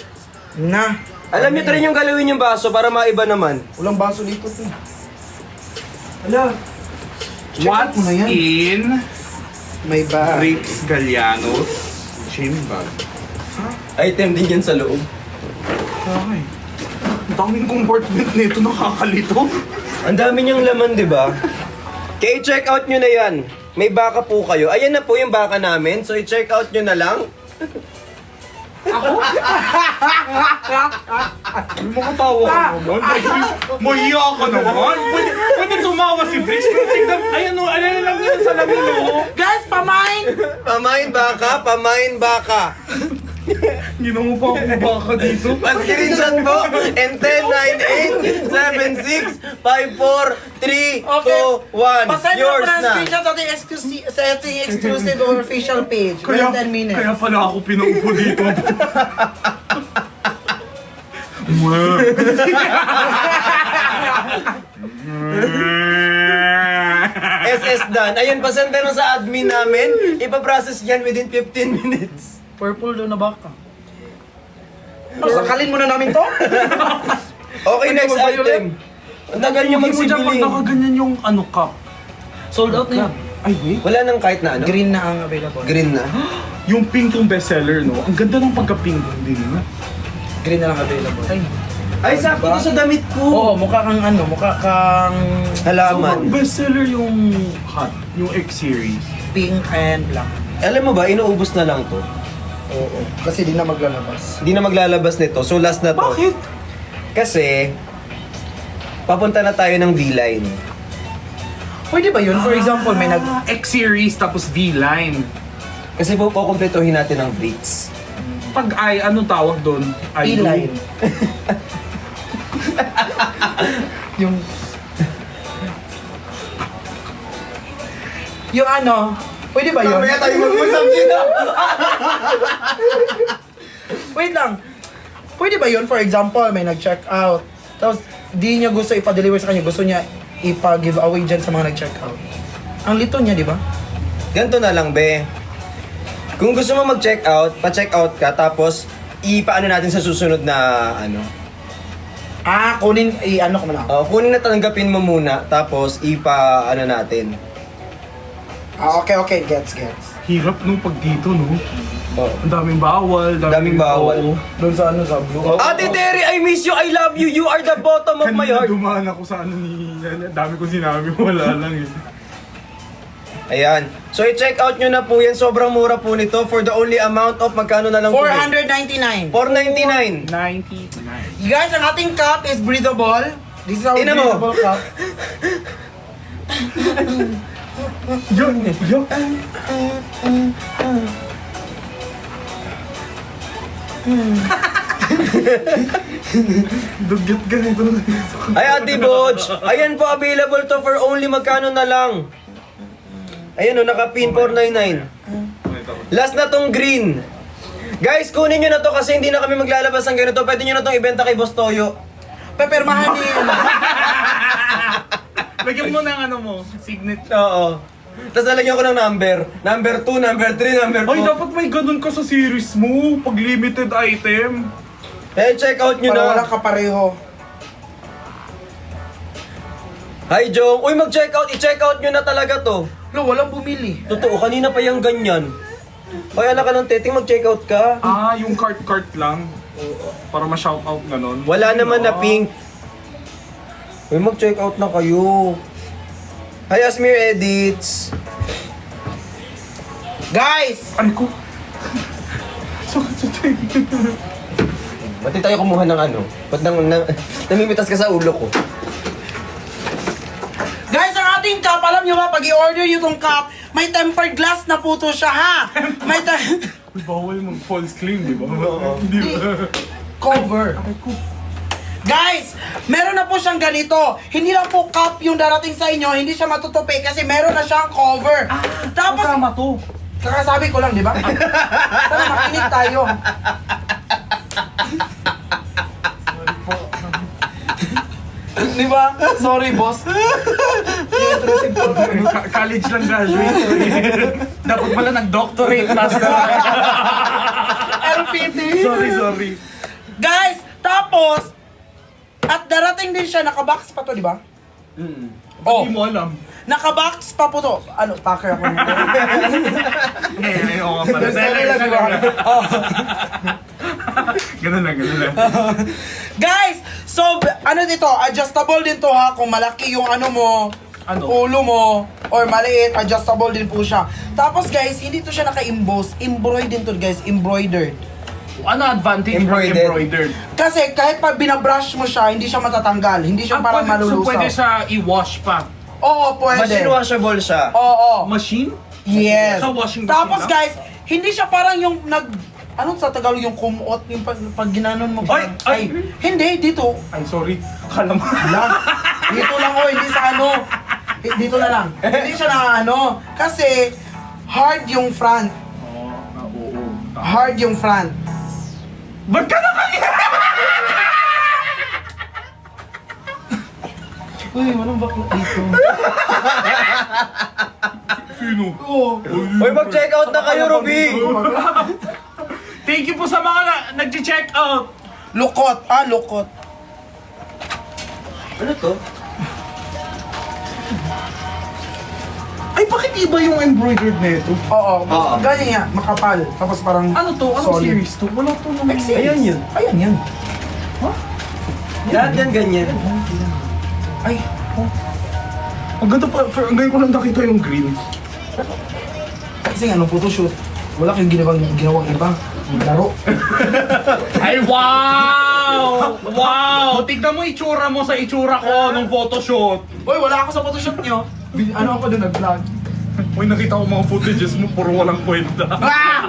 [SPEAKER 1] Na.
[SPEAKER 2] Alam niyo rin yung galawin yung baso para maiba naman.
[SPEAKER 1] Walang baso dito. Ala.
[SPEAKER 3] What's
[SPEAKER 1] mo na yan.
[SPEAKER 3] in
[SPEAKER 1] May ba?
[SPEAKER 3] Rick's Gallianos gym bag?
[SPEAKER 2] Item din yan sa loob.
[SPEAKER 3] Ay. Ang daming compartment nito, nakakalito.
[SPEAKER 2] Ang dami niyang laman, di ba? Kaya i-check out nyo na yan. May baka po kayo. Ayan na po yung baka namin. So i-check out nyo na lang.
[SPEAKER 3] May mga tawa ka naman. Mahiya ka naman. Pwede tumawa si Briggs. Pero tignan, ayan o, ayan lang yun sa lamin o.
[SPEAKER 1] Guys, pamain!
[SPEAKER 2] Pamain baka.
[SPEAKER 3] Ginawa pa ako baka dito.
[SPEAKER 2] Pa-screenshot po. And 10, 9, 8, 7, 6, 5, 4, 3, 2, 1.
[SPEAKER 1] Pasend mo
[SPEAKER 2] Yours
[SPEAKER 1] na
[SPEAKER 2] na.
[SPEAKER 1] screenshot sa ating exclusive or official page.
[SPEAKER 3] Kaya,
[SPEAKER 1] Within 10 minutes.
[SPEAKER 3] kaya pala ako pinaupo dito.
[SPEAKER 2] SS done. Ayun, pasend na sa admin namin. Ipaprocess yan within 15 minutes.
[SPEAKER 1] Purple doon na baka. Sakalin mo na namin to?
[SPEAKER 2] Okay,
[SPEAKER 1] Pwede
[SPEAKER 2] next
[SPEAKER 1] mo ba yun
[SPEAKER 2] item. Ang tagal nyo
[SPEAKER 3] Hindi mo dyan pag
[SPEAKER 2] magsibili.
[SPEAKER 3] nakaganyan yung ano cup.
[SPEAKER 1] Sold out na yun.
[SPEAKER 3] Ay, wait.
[SPEAKER 2] Wala nang kahit na ano?
[SPEAKER 1] Green na ang available.
[SPEAKER 2] Green na.
[SPEAKER 3] Yung pink yung bestseller, no? Ang ganda ng pagka-pink din, no?
[SPEAKER 1] Green na lang available.
[SPEAKER 2] Ay, sakto to sa damit ko.
[SPEAKER 1] Oo, mukha kang ano, mukha kang
[SPEAKER 2] Halaman.
[SPEAKER 3] Bestseller yung hot, yung X-series.
[SPEAKER 1] pink and black.
[SPEAKER 2] Alam mo ba, inuubos na lang to.
[SPEAKER 1] Oo. Kasi di na maglalabas.
[SPEAKER 2] Hindi na maglalabas nito. So last na to.
[SPEAKER 3] Bakit?
[SPEAKER 2] Kasi, papunta na tayo ng V-line.
[SPEAKER 1] Pwede ba yun? For example, may nag...
[SPEAKER 3] X-series tapos V-line.
[SPEAKER 2] Kasi po, kukumpletuhin natin ng Brits.
[SPEAKER 3] Pag ay, anong tawag doon?
[SPEAKER 1] E-line. yung... Yung ano, pwede ba yun?
[SPEAKER 2] tayo mag-usap dito.
[SPEAKER 1] Wait lang. Pwede ba yun? For example, may nag-check out. Tapos, di niya gusto ipa-deliver sa kanya. Gusto niya ipa-giveaway dyan sa mga nag-check out. Ang lito niya, di ba?
[SPEAKER 2] Ganito na lang, be. Kung gusto mo mag-check out, pa-check out ka, tapos ipaano natin sa susunod na ano.
[SPEAKER 1] Ah, kunin, ano ko na lang.
[SPEAKER 2] Kunin na tanggapin mo muna, tapos ipa-ano natin.
[SPEAKER 1] Ah, okay. Gets.
[SPEAKER 3] Hirap nung pag dito, no?
[SPEAKER 2] Oh.
[SPEAKER 3] Ang daming bawal.
[SPEAKER 2] Daming bawal.
[SPEAKER 3] Oo.
[SPEAKER 1] Doon sa ano, sa blue.
[SPEAKER 2] Ate Terry, I miss you, I love you, you are the bottom of my
[SPEAKER 3] Kanina
[SPEAKER 2] heart.
[SPEAKER 3] dumaan ako sa ano ni... Dami ko sinabi, wala lang eh.
[SPEAKER 2] Ayan. So i-check out nyo na po yan. Sobrang mura po nito for the only amount of magkano na lang po?
[SPEAKER 1] 499.
[SPEAKER 2] 499.
[SPEAKER 3] 99.
[SPEAKER 1] You guys, ang ating cup is breathable. This is our
[SPEAKER 2] Ina mo.
[SPEAKER 1] breathable cup.
[SPEAKER 3] Yun. Dugyot ganito.
[SPEAKER 2] Ay, Ate Bodge. Ayan po, available to for only magkano na lang. Ayan o, naka-pin 499. Last na tong green. Guys, kunin nyo na to kasi hindi na kami maglalabas ng ganito. Pwede nyo na tong ibenta kay Boss Toyo.
[SPEAKER 1] Pepermahan ni...
[SPEAKER 3] Lagyan mo ng ano mo, signature.
[SPEAKER 2] Oo. Tapos lalagyan ko ng number. Number 2, number 3, number 4.
[SPEAKER 3] Ay, dapat may ganun ka sa series mo. Pag limited item.
[SPEAKER 2] Eh, check out nyo
[SPEAKER 1] Para
[SPEAKER 2] na.
[SPEAKER 1] walang kapareho.
[SPEAKER 2] Hi, Jong. Uy, mag-check out. I-check out nyo na talaga to.
[SPEAKER 1] No, walang bumili.
[SPEAKER 2] Totoo, kanina pa yung ganyan. Hoy, anak ka ng teting, mag-check out ka.
[SPEAKER 3] Ah, yung cart lang. Para ma-shoutout ganun.
[SPEAKER 2] Wala naman na pink. Uy, mag-check out na kayo. Hi, Asmir Edits.
[SPEAKER 1] Guys!
[SPEAKER 3] Ay ko.
[SPEAKER 2] Ba't di tayo kumuha ng ano? Ba't namimitas ka sa ulo ko?
[SPEAKER 1] Guys, ang ating cup, alam nyo ba, pag i-order nyo tong cup, may tempered glass na po to siya, ha? May
[SPEAKER 3] Uy, bawal mag-false claim, di ba? Hindi ba?
[SPEAKER 1] cover. Guys, meron na po siyang ganito. Hindi lang po cup yung darating sa inyo, hindi siya matutupi kasi meron na siyang cover. Tapos,
[SPEAKER 3] Kasama to.
[SPEAKER 1] kakasabi ko lang, di ba? Sana makinig tayo. Di ba? Sorry, boss. I-introduce ko.
[SPEAKER 3] College lang graduate. Dapat pala nag-doctorate master.
[SPEAKER 1] LPT.
[SPEAKER 3] Sorry.
[SPEAKER 1] Guys, tapos, at darating din siya, nakabox pa to, di ba?
[SPEAKER 3] Oh. Hindi mo alam.
[SPEAKER 1] Nakabox pa po to. Ano, packer ako nito.
[SPEAKER 3] Eh, oo nga pala.
[SPEAKER 1] Sorry lang, di ba?
[SPEAKER 3] Ganun lang.
[SPEAKER 1] Guys, so, ano dito, adjustable din to ha, kung malaki yung ano mo,
[SPEAKER 3] Ano?
[SPEAKER 1] ulo mo, or maliit, adjustable din po siya. Tapos guys, hindi to siya naka-emboss, embroidered din to guys, embroidered.
[SPEAKER 3] Ano advantage
[SPEAKER 2] Embroidered.
[SPEAKER 3] ng embroidered?
[SPEAKER 1] Kasi kahit pag binabrush mo siya, hindi siya matatanggal, hindi siya parang
[SPEAKER 3] So pwede
[SPEAKER 1] malulusaw.
[SPEAKER 3] siya i-wash pa.
[SPEAKER 1] Oo, pwede.
[SPEAKER 2] Machine washable siya.
[SPEAKER 1] Oo.
[SPEAKER 3] Machine?
[SPEAKER 1] Yes.
[SPEAKER 3] Sa washing machine
[SPEAKER 1] Tapos
[SPEAKER 3] lang?
[SPEAKER 1] guys, hindi siya parang yung anong sa Tagalog yung kumot, yung pag ginanon mo.
[SPEAKER 3] Ay!
[SPEAKER 1] Hindi, dito.
[SPEAKER 3] Ay, sorry. Akala mo.
[SPEAKER 1] Lang. Dito lang oh, hindi sa ano. Dito na lang. Hindi siya na ano. Kasi, hard yung front.
[SPEAKER 3] Oo.
[SPEAKER 1] Hard yung front.
[SPEAKER 3] Ba't ka na kanya?
[SPEAKER 1] Uy, walang bakla dito.
[SPEAKER 3] Sino?
[SPEAKER 1] Oo.
[SPEAKER 2] Uy, mag-check out na kayo, Ruby.
[SPEAKER 3] Thank you po sa mga nag-check out.
[SPEAKER 1] Lukot. Lukot.
[SPEAKER 2] Ano to?
[SPEAKER 3] Ay, bakit iba yung embroidered nito?
[SPEAKER 1] Oo,
[SPEAKER 2] Oo.
[SPEAKER 1] ganyan nga, makapal. Tapos parang
[SPEAKER 3] Ano to? Ano
[SPEAKER 1] solid.
[SPEAKER 3] series to? Wala to naman.
[SPEAKER 2] Ayan yun.
[SPEAKER 1] Ayan yun.
[SPEAKER 2] Lahat yan ganyan.
[SPEAKER 1] Ay,
[SPEAKER 3] Ang ganda pa, ngayon ko lang nakita yung green.
[SPEAKER 1] kasi ano, photoshoot. Wala kayong ginawang iba. Laro.
[SPEAKER 3] Ay, wow! Wow! Tignan mo itsura mo sa itsura ko nung photoshoot.
[SPEAKER 1] Uy, wala ako sa photoshoot nyo. Ano ako doon, nag-vlog.
[SPEAKER 3] Uy, nakita ko mga footages mo, puro walang kwenta.
[SPEAKER 1] Ah!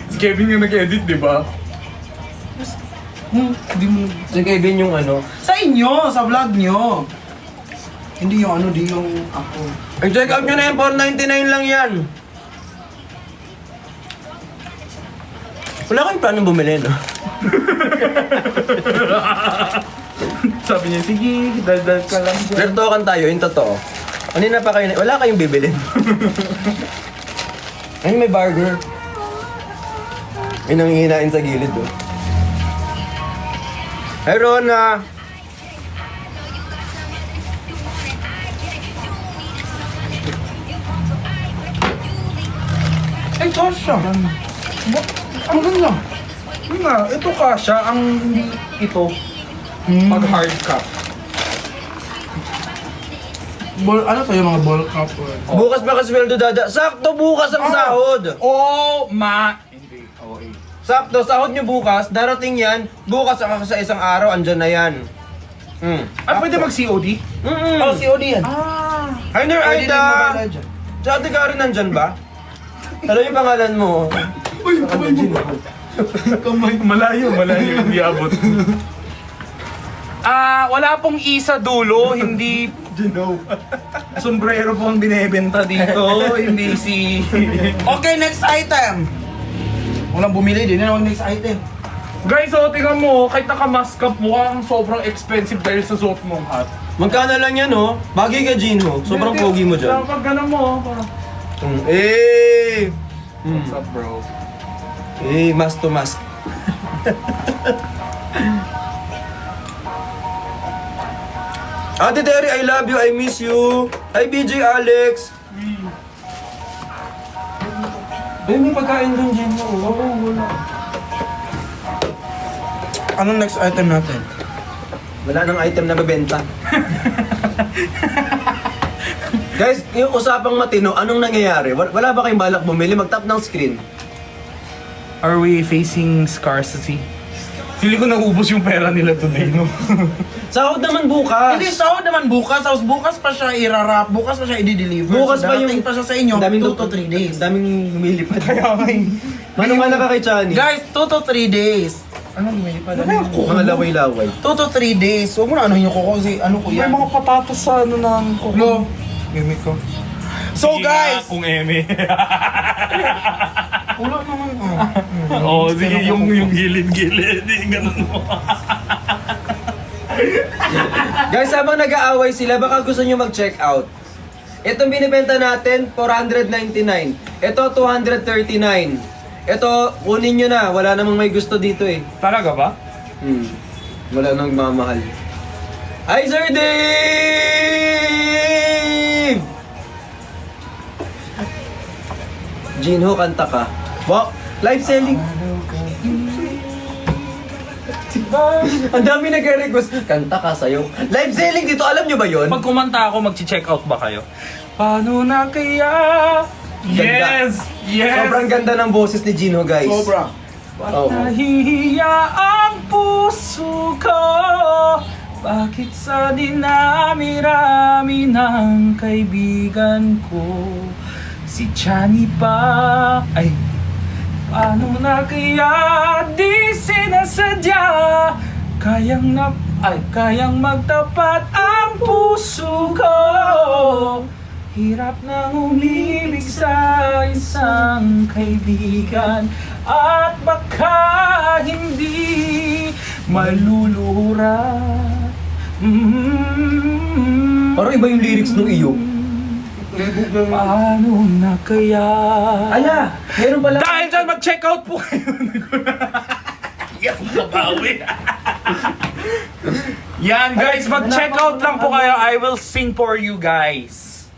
[SPEAKER 3] Si Kevin yung nag-edit, di ba?
[SPEAKER 1] Hindi mo...
[SPEAKER 2] Si Kevin yung ano.
[SPEAKER 1] Sa inyo, sa vlog nyo. Hindi yung ano, di yung ako.
[SPEAKER 2] Check out nyo na yan, 499 lang yan. Wala kayong planong bumili, no?
[SPEAKER 3] Sabi niya, sige, daldal ka lang dyan.
[SPEAKER 2] Flirtokan tayo, yung totoo. Kanina pa kayo, wala kayong bibilin. Ay, may burger. May nangihinain sa gilid, oh. Hey, Rona!
[SPEAKER 1] Ay, Tasha. Ang ganda.
[SPEAKER 3] Yun nga, ito kasha, ang hindi ito. Pag hard cap.
[SPEAKER 1] Ano to yung mga ball cup?
[SPEAKER 2] Bukas pa kasweldo, dada. Sakto, bukas ang sahod!
[SPEAKER 3] Oh, hindi. Okay.
[SPEAKER 2] Sakto, sahod nyo bukas, darating yan. Bukas sa isang araw, andyan na yan.
[SPEAKER 3] Ah, pwede mag-COD?
[SPEAKER 1] Oh, COD yan.
[SPEAKER 2] Hi there,
[SPEAKER 1] Pwede din
[SPEAKER 2] Aida!
[SPEAKER 1] Mobile Legend.
[SPEAKER 2] Sa ate ka rin nandyan ba? Ano yung pangalan mo?
[SPEAKER 1] Uy, kamay mo. Kamay.
[SPEAKER 3] Malayo, hindi abot. Wala pong isa dulo, hindi sombrero po ang binebenta dito, hindi si...
[SPEAKER 1] Okay, next item. Walang bumili, din na naman next item.
[SPEAKER 3] Guys, so tingnan mo, kahit naka-mask up, mukhang sobrang expensive dahil sa suot mong hat.
[SPEAKER 2] Magkano lang yan, oh? Bagay ka, Gino. Sobrang pogi mo dyan.
[SPEAKER 3] Pag gano'n mo, parang,
[SPEAKER 2] Eh!
[SPEAKER 3] what's up bro?
[SPEAKER 2] Eh, mask to mask. Ate Terry, I love you, I miss you. Hi, BJ Alex. Eh, may pagkain dun, Gino. Oo, wala.
[SPEAKER 1] Anong next item natin?
[SPEAKER 2] Wala nang item na mabenta. Guys, yung usapang matino, anong nangyayari? Wala ba kayong balak bumili? Mag-tap ng screen.
[SPEAKER 3] Are we facing scarcity? Feeling ko naubos yung pera nila today, no?
[SPEAKER 2] Sahod naman bukas.
[SPEAKER 1] Hindi, sahod naman bukas. Tapos bukas pa siya irarap. Bukas pa siya i-deliver.
[SPEAKER 2] Bukas
[SPEAKER 1] So,
[SPEAKER 2] pa yung...
[SPEAKER 1] darating pa siya sa inyo, 2 to 3 days.
[SPEAKER 2] Daming lumilipad.
[SPEAKER 3] Kaya kayo.
[SPEAKER 2] Maniwala ka kay Chani.
[SPEAKER 1] Guys, 2 to 3 days.
[SPEAKER 3] Anong lumilipad?
[SPEAKER 2] Mga laway-laway.
[SPEAKER 1] 2 to 3 days. Huwag mo na ano yung kuko kasi ano ko
[SPEAKER 3] May
[SPEAKER 1] yan.
[SPEAKER 3] mga patatas sa ano ng
[SPEAKER 1] Lo.
[SPEAKER 3] Gimik ko.
[SPEAKER 1] So guys,
[SPEAKER 3] Kung eme.
[SPEAKER 1] wala naman.
[SPEAKER 3] Oo, sige, yung gilid-gilid. Ganun mo.
[SPEAKER 2] Guys, habang nag-aaway sila, baka gusto nyo mag-check out. Itong binibenta natin, 499. Ito, 239. Ito, kunin nyo na. Wala namang may gusto dito eh.
[SPEAKER 3] Talaga ba?
[SPEAKER 2] Wala nang mamahal. Hi, Sir Dave! Jinho, kanta ka. Wow, live selling. Ang dami nag-request. Kanta ka sa'yo. Live selling dito, alam nyo ba yon?
[SPEAKER 3] Pag kumanta ako, mag-check out ba kayo? Paano na kaya?
[SPEAKER 2] Ganda.
[SPEAKER 3] Yes!
[SPEAKER 2] Sobrang ganda ng boses ni Jinho, guys.
[SPEAKER 1] Sobra.
[SPEAKER 2] Oo.
[SPEAKER 3] Nahihiya ang puso ko. Bakit sa dinami-rami ng kaibigan ko? Si Chani pa ay paano na kaya di sinasadya? Kayang magtapat ang puso ko. Hirap nang umibig sa isang kaibigan at baka hindi maluluhura.
[SPEAKER 2] Parang iba yung lyrics nung iyo.
[SPEAKER 3] Paano na kaya?
[SPEAKER 2] Ala, meron pala.
[SPEAKER 3] Dahil dyan, mag-check out po kayo. Yes, nabawi. Yan guys, mag-check out lang po kayo. I will sing for you guys.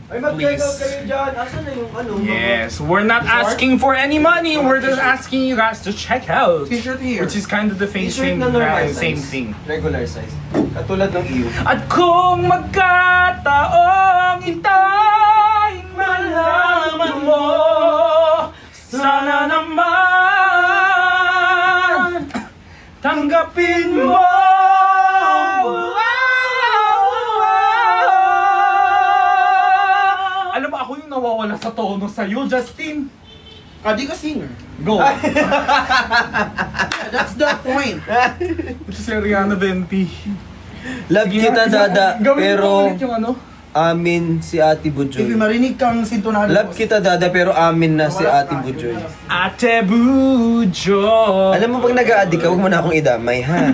[SPEAKER 2] Ay, mag-check out
[SPEAKER 3] Please.
[SPEAKER 2] kayo dyan. Asan na yung ano?
[SPEAKER 3] Yes, we're not asking for any money. We're just asking you guys to check out.
[SPEAKER 1] T-shirt here.
[SPEAKER 3] Which is kind of the
[SPEAKER 2] T-shirt na normal
[SPEAKER 3] same
[SPEAKER 2] size.
[SPEAKER 3] thing.
[SPEAKER 2] Regular size. Katulad ng iyo.
[SPEAKER 3] At kung magkataong itay malaman mo, sana naman tanggapin mo. Alam mo, ako yung nawawala sa tono sa'yo, Justin.
[SPEAKER 1] Di ka singer.
[SPEAKER 3] Go.
[SPEAKER 1] Yeah, that's the point.
[SPEAKER 3] Ito si Ariana Venti.
[SPEAKER 2] Love kita, Dada.
[SPEAKER 3] Gawin mo
[SPEAKER 2] Pero
[SPEAKER 3] ulit yung ano.
[SPEAKER 2] amin si Ate
[SPEAKER 1] If
[SPEAKER 2] Bujoy.
[SPEAKER 1] marinig kang sintonado.
[SPEAKER 2] Love kita, Dada. Pero amin na si Ate Bujoy.
[SPEAKER 3] Ate Bujo.
[SPEAKER 2] Alam mo, pag nag-a-addict ka, huwag mo na akong idamay, ha?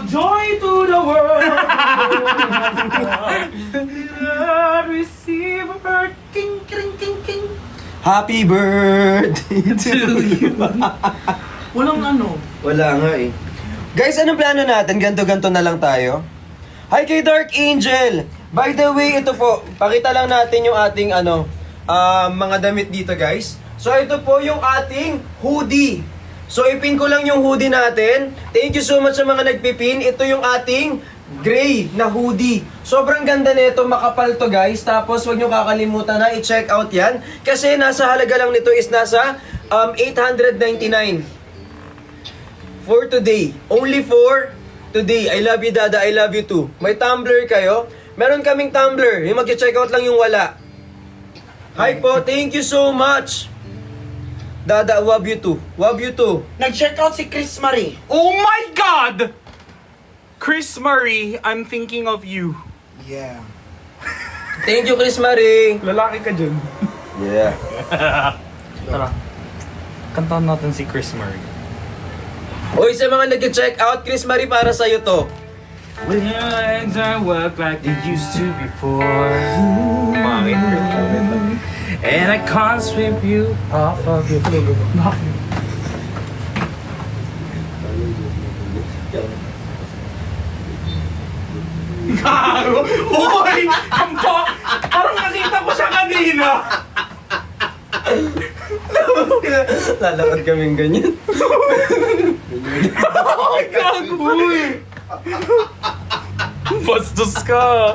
[SPEAKER 1] Joy to the world.
[SPEAKER 3] Receive a
[SPEAKER 1] King, king, king, king.
[SPEAKER 2] Happy birthday to you.
[SPEAKER 1] Walang ano.
[SPEAKER 2] Wala nga eh. Guys, anong plano natin? Ganto-ganto na lang tayo? Hi kay Dark Angel! By the way, ito po, pakita lang natin yung ating mga damit dito, guys. So, ito po yung ating hoodie. So, ipin ko lang yung hoodie natin. Thank you so much sa mga nagpipin. Ito yung ating gray na hoodie. Sobrang ganda nito, makapal to, guys. Tapos, huwag nyo kakalimutan na i-check out yan. Kasi nasa halaga lang nito is nasa 899. For today. Only for today. I love you, Dada. I love you too. May Tumblr kayo? Meron kaming Tumblr. Yung mag-check out lang yung wala. Hi po. Thank you so much. Dada, love you too. Love you too.
[SPEAKER 1] Nag-check out si Chris Marie.
[SPEAKER 3] Oh my God! Chris Murray, I'm thinking of you.
[SPEAKER 1] Yeah.
[SPEAKER 2] Thank you, Chris Marie.
[SPEAKER 3] Lalaki ka dyan.
[SPEAKER 2] Yeah.
[SPEAKER 3] Tara. Kantahan natin si Chris Murray.
[SPEAKER 2] Uy, sa mga nag-check out, Chris Marie, para sa'yo to.
[SPEAKER 3] When your legs are work like they used to before. And I can't sweep you off of your feet. Gago! Uy! Kampo! Parang nakita ko siya kanina!
[SPEAKER 2] Lalakad kaming ganyan.
[SPEAKER 3] Ay, gago! Uy! Bastos ka!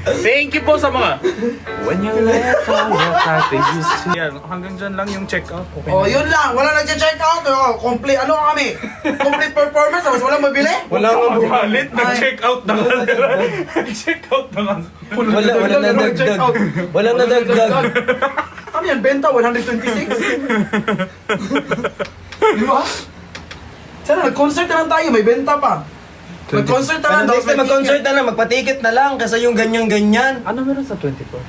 [SPEAKER 3] Thank you po sa mga When you left all your heart they used to. Yan, hanggang dyan lang yung check-out. Okay
[SPEAKER 1] Oh,
[SPEAKER 3] na.
[SPEAKER 1] yun lang. Wala nag-check out. Oh, complete. Ano kami? Complete performance. Tapos walang mabili?
[SPEAKER 3] Wala nga magalit, nag-check out na nga. Nag-check out na nga.
[SPEAKER 2] Wala na dagdag. Wala na dagdag.
[SPEAKER 1] Ano yan? Benta? 126? Di ba? Sana, nag-concert na lang tayo. May benta pa. Mag-concert na lang.
[SPEAKER 2] Ano, next time mag-concert na lang, magpatikit na lang kasi yung ganyan-ganyan.
[SPEAKER 3] Ano meron sa 24?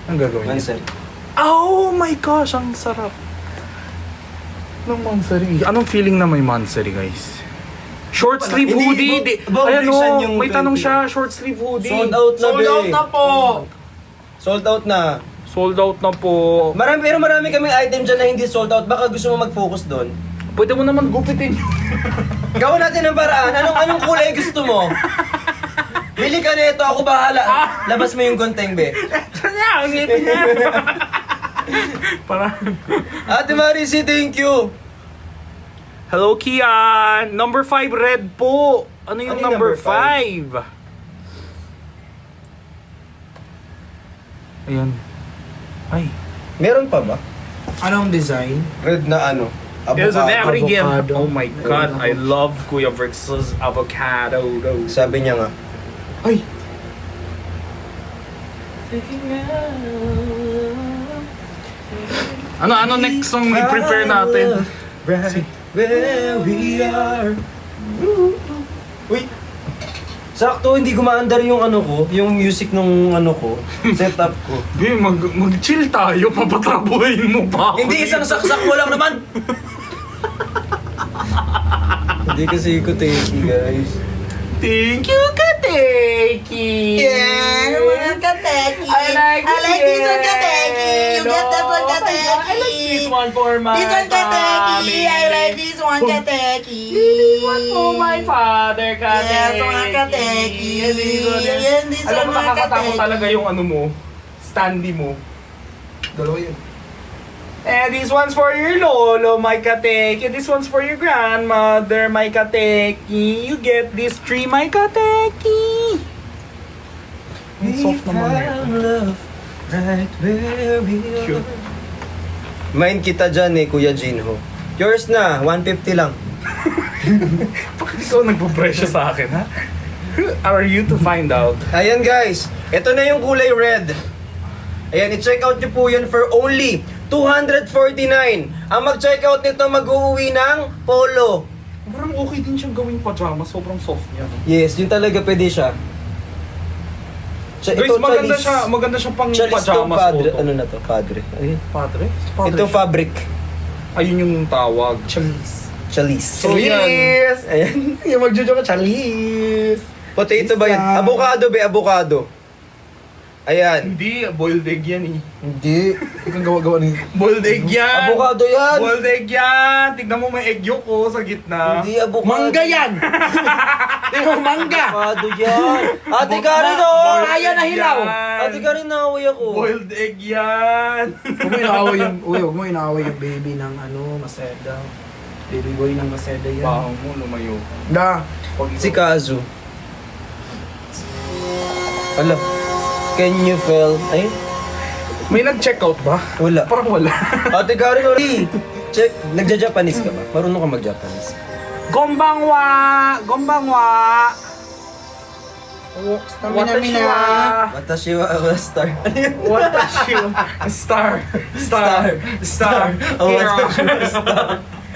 [SPEAKER 3] Ang gagawin niya?
[SPEAKER 2] Answer.
[SPEAKER 3] Oh my gosh, ang sarap. Ng Mansari. Anong feeling na may Mansari, guys? Short sleeve
[SPEAKER 2] Hindi,
[SPEAKER 3] hoodie.
[SPEAKER 2] ibang
[SPEAKER 3] Ayan
[SPEAKER 2] version
[SPEAKER 3] o,
[SPEAKER 2] yung
[SPEAKER 3] may tanong
[SPEAKER 2] 20.
[SPEAKER 3] siya, short sleeve hoodie.
[SPEAKER 2] Sold out na,
[SPEAKER 1] Sold out
[SPEAKER 2] be.
[SPEAKER 1] na po.
[SPEAKER 2] Sold out na.
[SPEAKER 3] Sold out na po.
[SPEAKER 2] Pero marami kaming item dyan na hindi sold out. Baka gusto mo mag-focus doon.
[SPEAKER 3] Pwede mo naman gupitin yun.
[SPEAKER 2] Gawin natin ng paraan. Anong kulay gusto mo? Bili ka nito, ako bahala. Labas mo yung gunting, be.
[SPEAKER 3] Kanya, ang ngipin niya. Para.
[SPEAKER 2] Ate Marisi, thank you.
[SPEAKER 3] Hello, Kian. Number 5, red po. Ano yung
[SPEAKER 2] Ano yung
[SPEAKER 3] number
[SPEAKER 2] number five?
[SPEAKER 3] 5? Ayan. Ay.
[SPEAKER 2] Meron pa ba?
[SPEAKER 1] Anong design?
[SPEAKER 2] Red na ano?
[SPEAKER 3] It's an
[SPEAKER 2] Avocado.
[SPEAKER 3] every gift.
[SPEAKER 1] avocado.
[SPEAKER 3] Oh my God, I love Kuya Vrix's avocado.
[SPEAKER 2] Sabi niya nga.
[SPEAKER 1] Ay!
[SPEAKER 3] Ano next song i-prepare natin?
[SPEAKER 2] Right where we are. Uy! Sakto, hindi gumaandar yung ano ko, yung music nung ano ko, setup ko.
[SPEAKER 3] Di, mag-chill tayo, papatrabuhin mo pa ako.
[SPEAKER 2] Hindi, isang saksak mo lang naman! Hindi kasi ko takey, guys.
[SPEAKER 3] Thank you, Kateki!
[SPEAKER 1] Yeah, walang kateki.
[SPEAKER 3] I like
[SPEAKER 1] this one,
[SPEAKER 3] it.
[SPEAKER 1] kateki. You get that one,
[SPEAKER 3] Oh my God, I like
[SPEAKER 1] kateki.
[SPEAKER 3] this one for my
[SPEAKER 1] This one, kateki.
[SPEAKER 3] tummy.
[SPEAKER 1] I like this one, mga kateki.
[SPEAKER 3] Oh my father, Kateki.
[SPEAKER 1] Yes, mga kateki. Yan, this
[SPEAKER 3] Alam mo,
[SPEAKER 1] one, mga
[SPEAKER 3] nakakatakot
[SPEAKER 1] kateki.
[SPEAKER 3] talaga yung ano mo, standy mo.
[SPEAKER 1] Dalawa yun.
[SPEAKER 3] And this one's for your lolo, my kateki. This one's for your grandmother, my kateki. You get this tree, my kateki. Ang soft naman na ito.
[SPEAKER 2] love right where we
[SPEAKER 3] Cute.
[SPEAKER 2] are. Mind kita dyan eh, Kuya Jinho. Yours na, 150 lang.
[SPEAKER 3] Bakit ikaw nagpo-presyo sa akin, ha? Who are you to find out?
[SPEAKER 2] Ayan guys, ito na yung kulay red. Ayan, i-check out nyo po yan for only 249. Ang mag-check out nito mag-uuwi ng polo.
[SPEAKER 3] Parang okay din siyang gawing pajama. Sobrang soft niya.
[SPEAKER 2] Yes, yun talaga pwede siya.
[SPEAKER 3] Guys, maganda siya pang
[SPEAKER 2] Chalis to
[SPEAKER 3] pajamas.
[SPEAKER 2] padre.
[SPEAKER 3] Photo.
[SPEAKER 2] Ano na to? Padre. Ayun.
[SPEAKER 3] Padre?
[SPEAKER 2] Ito fabric.
[SPEAKER 3] Ayun yung tawag. Chalis.
[SPEAKER 2] Chalis.
[SPEAKER 3] So, yan.
[SPEAKER 2] Chalis! Ayan.
[SPEAKER 1] Yung magjojo ka, Chalis.
[SPEAKER 2] Potato ba yun?
[SPEAKER 1] Isa.
[SPEAKER 2] Avocado ba? Avocado. Ayan.
[SPEAKER 3] Hindi, boiled egg yan eh.
[SPEAKER 2] Hindi.
[SPEAKER 1] Ikaw gawa-gawa ni...
[SPEAKER 3] Boiled egg yan!
[SPEAKER 2] Avocado yan!
[SPEAKER 3] Boiled egg yan! Tignan mo may egg yolk ko sa gitna.
[SPEAKER 2] Hindi avocado.
[SPEAKER 1] Mangga yan! Di mo, mangga!
[SPEAKER 2] Avocado yan! Ate Karen oh!
[SPEAKER 1] Kaya na hilaw!
[SPEAKER 2] Ate Karen naway ako.
[SPEAKER 3] Boiled egg yan!
[SPEAKER 1] Huwag mo inaaway yung... Uy, huwag mo inaaway yung baby ng Maseda. Baby boy ng Maseda yan.
[SPEAKER 3] Baho mo, lumayo.
[SPEAKER 1] Da.
[SPEAKER 2] Si Kazu. Hala. Can you feel? Ay,
[SPEAKER 3] May nag-check out ba?
[SPEAKER 2] wala.
[SPEAKER 3] Parang wala.
[SPEAKER 2] Ate Karen ulit. Check. Nagja-Japanese ka ba? Marunong ka mag-Japanese.
[SPEAKER 3] Gombangwa! Gombangwa!
[SPEAKER 1] Stamina-mina.
[SPEAKER 2] Watashi wa star.
[SPEAKER 3] Watashi wa Star! Star! Star!
[SPEAKER 2] Oh,
[SPEAKER 3] Kira.
[SPEAKER 2] watashi wa star.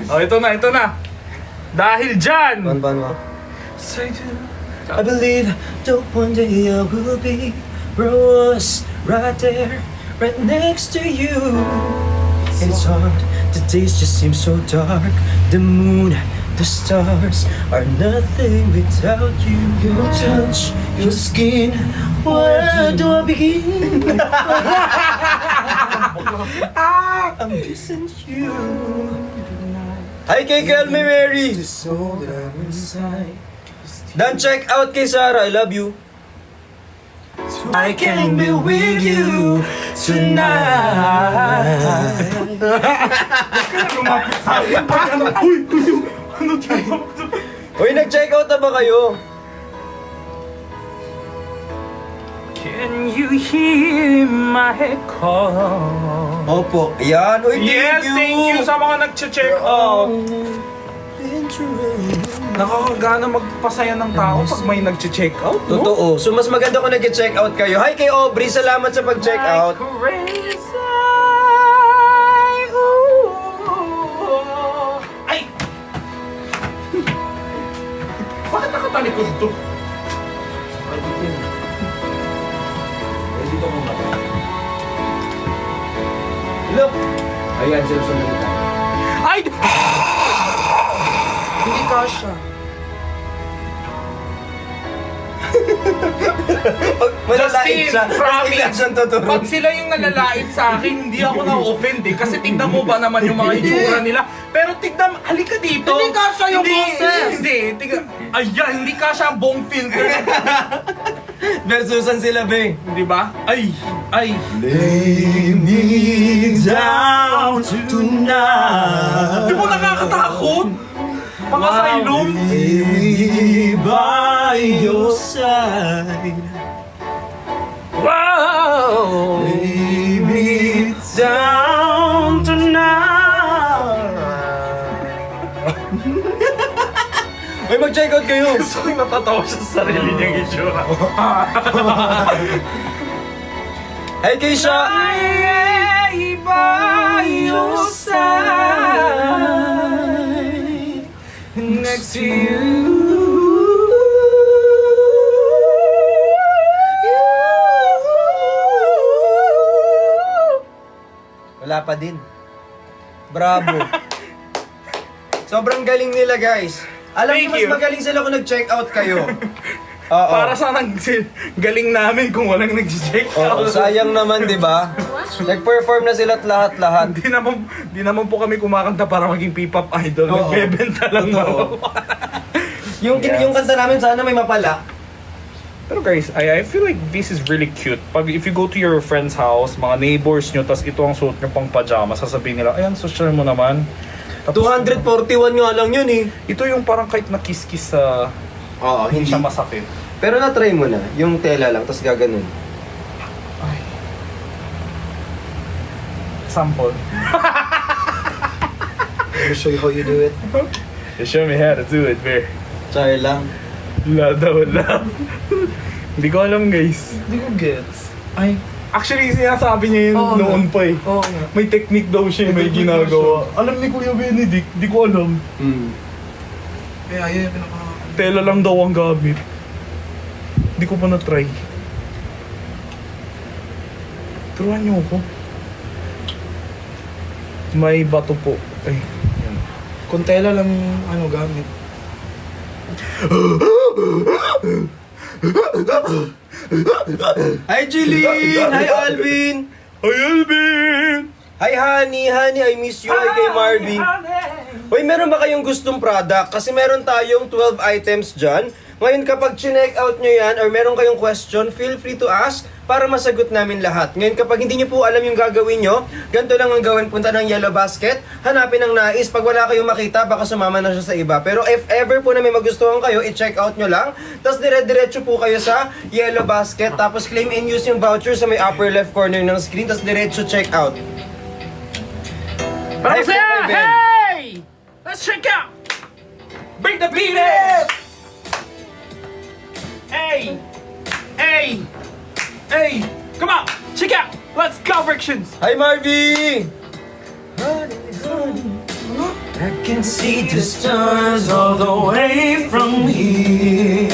[SPEAKER 3] Oh, ito na. Dahil dyan!
[SPEAKER 2] Pan. I believe that one day I will be rose right there, right next to you. It's hard, the days just seem so dark. The moon, the stars are nothing without you. Your touch, your skin, where do I begin? I'm missing you. Hi kay Call Me Mary. Don't check out kay Sarah, I love you. I can be with you tonight.
[SPEAKER 3] Lumapit sa akin. Ano? Uy! Ano tayo?
[SPEAKER 2] Uy, nag-check out na ba kayo?
[SPEAKER 3] Can you hear my call?
[SPEAKER 2] Opo. Ayan, uy,
[SPEAKER 3] Yes, thank you sa mga nag-check out. Nakakagana magpasaya ng tao pag may nag-check out, no?
[SPEAKER 2] Totoo. So, mas maganda kung nag-check out kayo. Hi kay Aubrey, salamat sa pag-check out.
[SPEAKER 3] Ay! Bakit nakatalikod to?
[SPEAKER 2] Look. Ayan, sinusunod tayo.
[SPEAKER 3] Ay!
[SPEAKER 1] Hindi kasha.
[SPEAKER 3] Justin, promise.
[SPEAKER 2] Pag
[SPEAKER 3] Pag sila yung nalalait sa akin, hindi ako na-offend eh. Kasi tignan mo ba naman yung mga itsura nila. Pero tignan, halika dito.
[SPEAKER 1] Hindi kasha yung
[SPEAKER 3] Hindi,
[SPEAKER 1] boses.
[SPEAKER 3] Hindi, tignan. Ayan, hindi kasha ang buong filter.
[SPEAKER 2] Versusan sila, be.
[SPEAKER 3] Di ba? Ay, ay.
[SPEAKER 2] Lay me down tonight.
[SPEAKER 3] Di mo nakakatakot? Mga asylum?
[SPEAKER 2] Be by your side.
[SPEAKER 3] Wow!
[SPEAKER 2] Lay me down tonight. Ay, mag-check out kayo.
[SPEAKER 3] Gusto ko yung natatawa siya sa sarili niyang itsura.
[SPEAKER 2] Ay, Keisha.
[SPEAKER 3] Lay by your side next to you.
[SPEAKER 2] Wala pa din. Bravo. Sobrang galing nila, guys. Alam
[SPEAKER 3] Thank
[SPEAKER 2] mo, mas
[SPEAKER 3] you.
[SPEAKER 2] magaling sila kung nag-check out kayo. Oo.
[SPEAKER 3] Para sa galing namin kung walang nag-check
[SPEAKER 2] Oo,
[SPEAKER 3] out.
[SPEAKER 2] sayang naman, di ba? Nag-perform na sila't lahat-lahat.
[SPEAKER 3] Di naman po kami kumakanta para maging P-pop idol.
[SPEAKER 2] Oo.
[SPEAKER 3] Nagbebenta lang
[SPEAKER 2] Totoo.
[SPEAKER 3] ako.
[SPEAKER 2] Yung kanta namin, sana may mapala.
[SPEAKER 3] Pero guys, I feel like this is really cute. If you go to your friend's house, mga neighbors nyo, tas ito ang suot nyo pang pajama, sasabihin nila, ayan, social mo naman. Tapos,
[SPEAKER 2] 241 nga lang yun eh.
[SPEAKER 3] ito yung parang kahit na-kiss-kiss sa...
[SPEAKER 2] Oo,
[SPEAKER 3] hindi siya masakit.
[SPEAKER 2] Pero na-try mo na, yung tela lang, tapos gaganon.
[SPEAKER 3] Sample.
[SPEAKER 2] I'll show you how you do it.
[SPEAKER 3] You show me how to do it, bear.
[SPEAKER 2] Try lang.
[SPEAKER 3] Wala daw, wala. Hindi ko alam, guys.
[SPEAKER 1] Hindi ko gets. Ay,
[SPEAKER 3] Actually, sinasabi niya yun
[SPEAKER 1] Oo,
[SPEAKER 3] noon pa eh.
[SPEAKER 1] oo nga.
[SPEAKER 3] May technique daw siya, may
[SPEAKER 1] May technique
[SPEAKER 3] ginagawa. Alam ni Kuya Benedict, di ko alam.
[SPEAKER 1] Kaya yun yung pinaka...
[SPEAKER 3] Tela lang daw ang gamit. Di ko pa na-try. Turuan niyo ako. May bato po. Ay, yan.
[SPEAKER 1] Kung tela lang ano gamit.
[SPEAKER 2] Hi Jeline! Hi Alvin!
[SPEAKER 3] Ay, Alvin!
[SPEAKER 2] Hi honey! Honey, I miss you. Hi kay Marvin. Hoy, meron ba kayong gustong product? Kasi meron tayong 12 items dyan. Ngayon kapag chinek out nyo yan or meron kayong question, feel free to ask para masagot namin lahat. Ngayon kapag hindi nyo po alam yung gagawin nyo, ganito lang ang gawin, punta ng yellow basket, hanapin ang nais. Pag wala kayong makita, baka sumama na siya sa iba. Pero if ever po na may magustuhan kayo, i-check out nyo lang. Tapos dire-diretso po kayo sa yellow basket. Tapos claim and use yung voucher sa may upper left corner ng screen. Tapos diretso check out. Hi po kay Ben.
[SPEAKER 3] Hey! Let's check out! Bring the beat in! Hey! Hey! Hey! Come on! Check out! Let's go, Frictions!
[SPEAKER 2] Hi Marvy! I can see the stars all the way from here.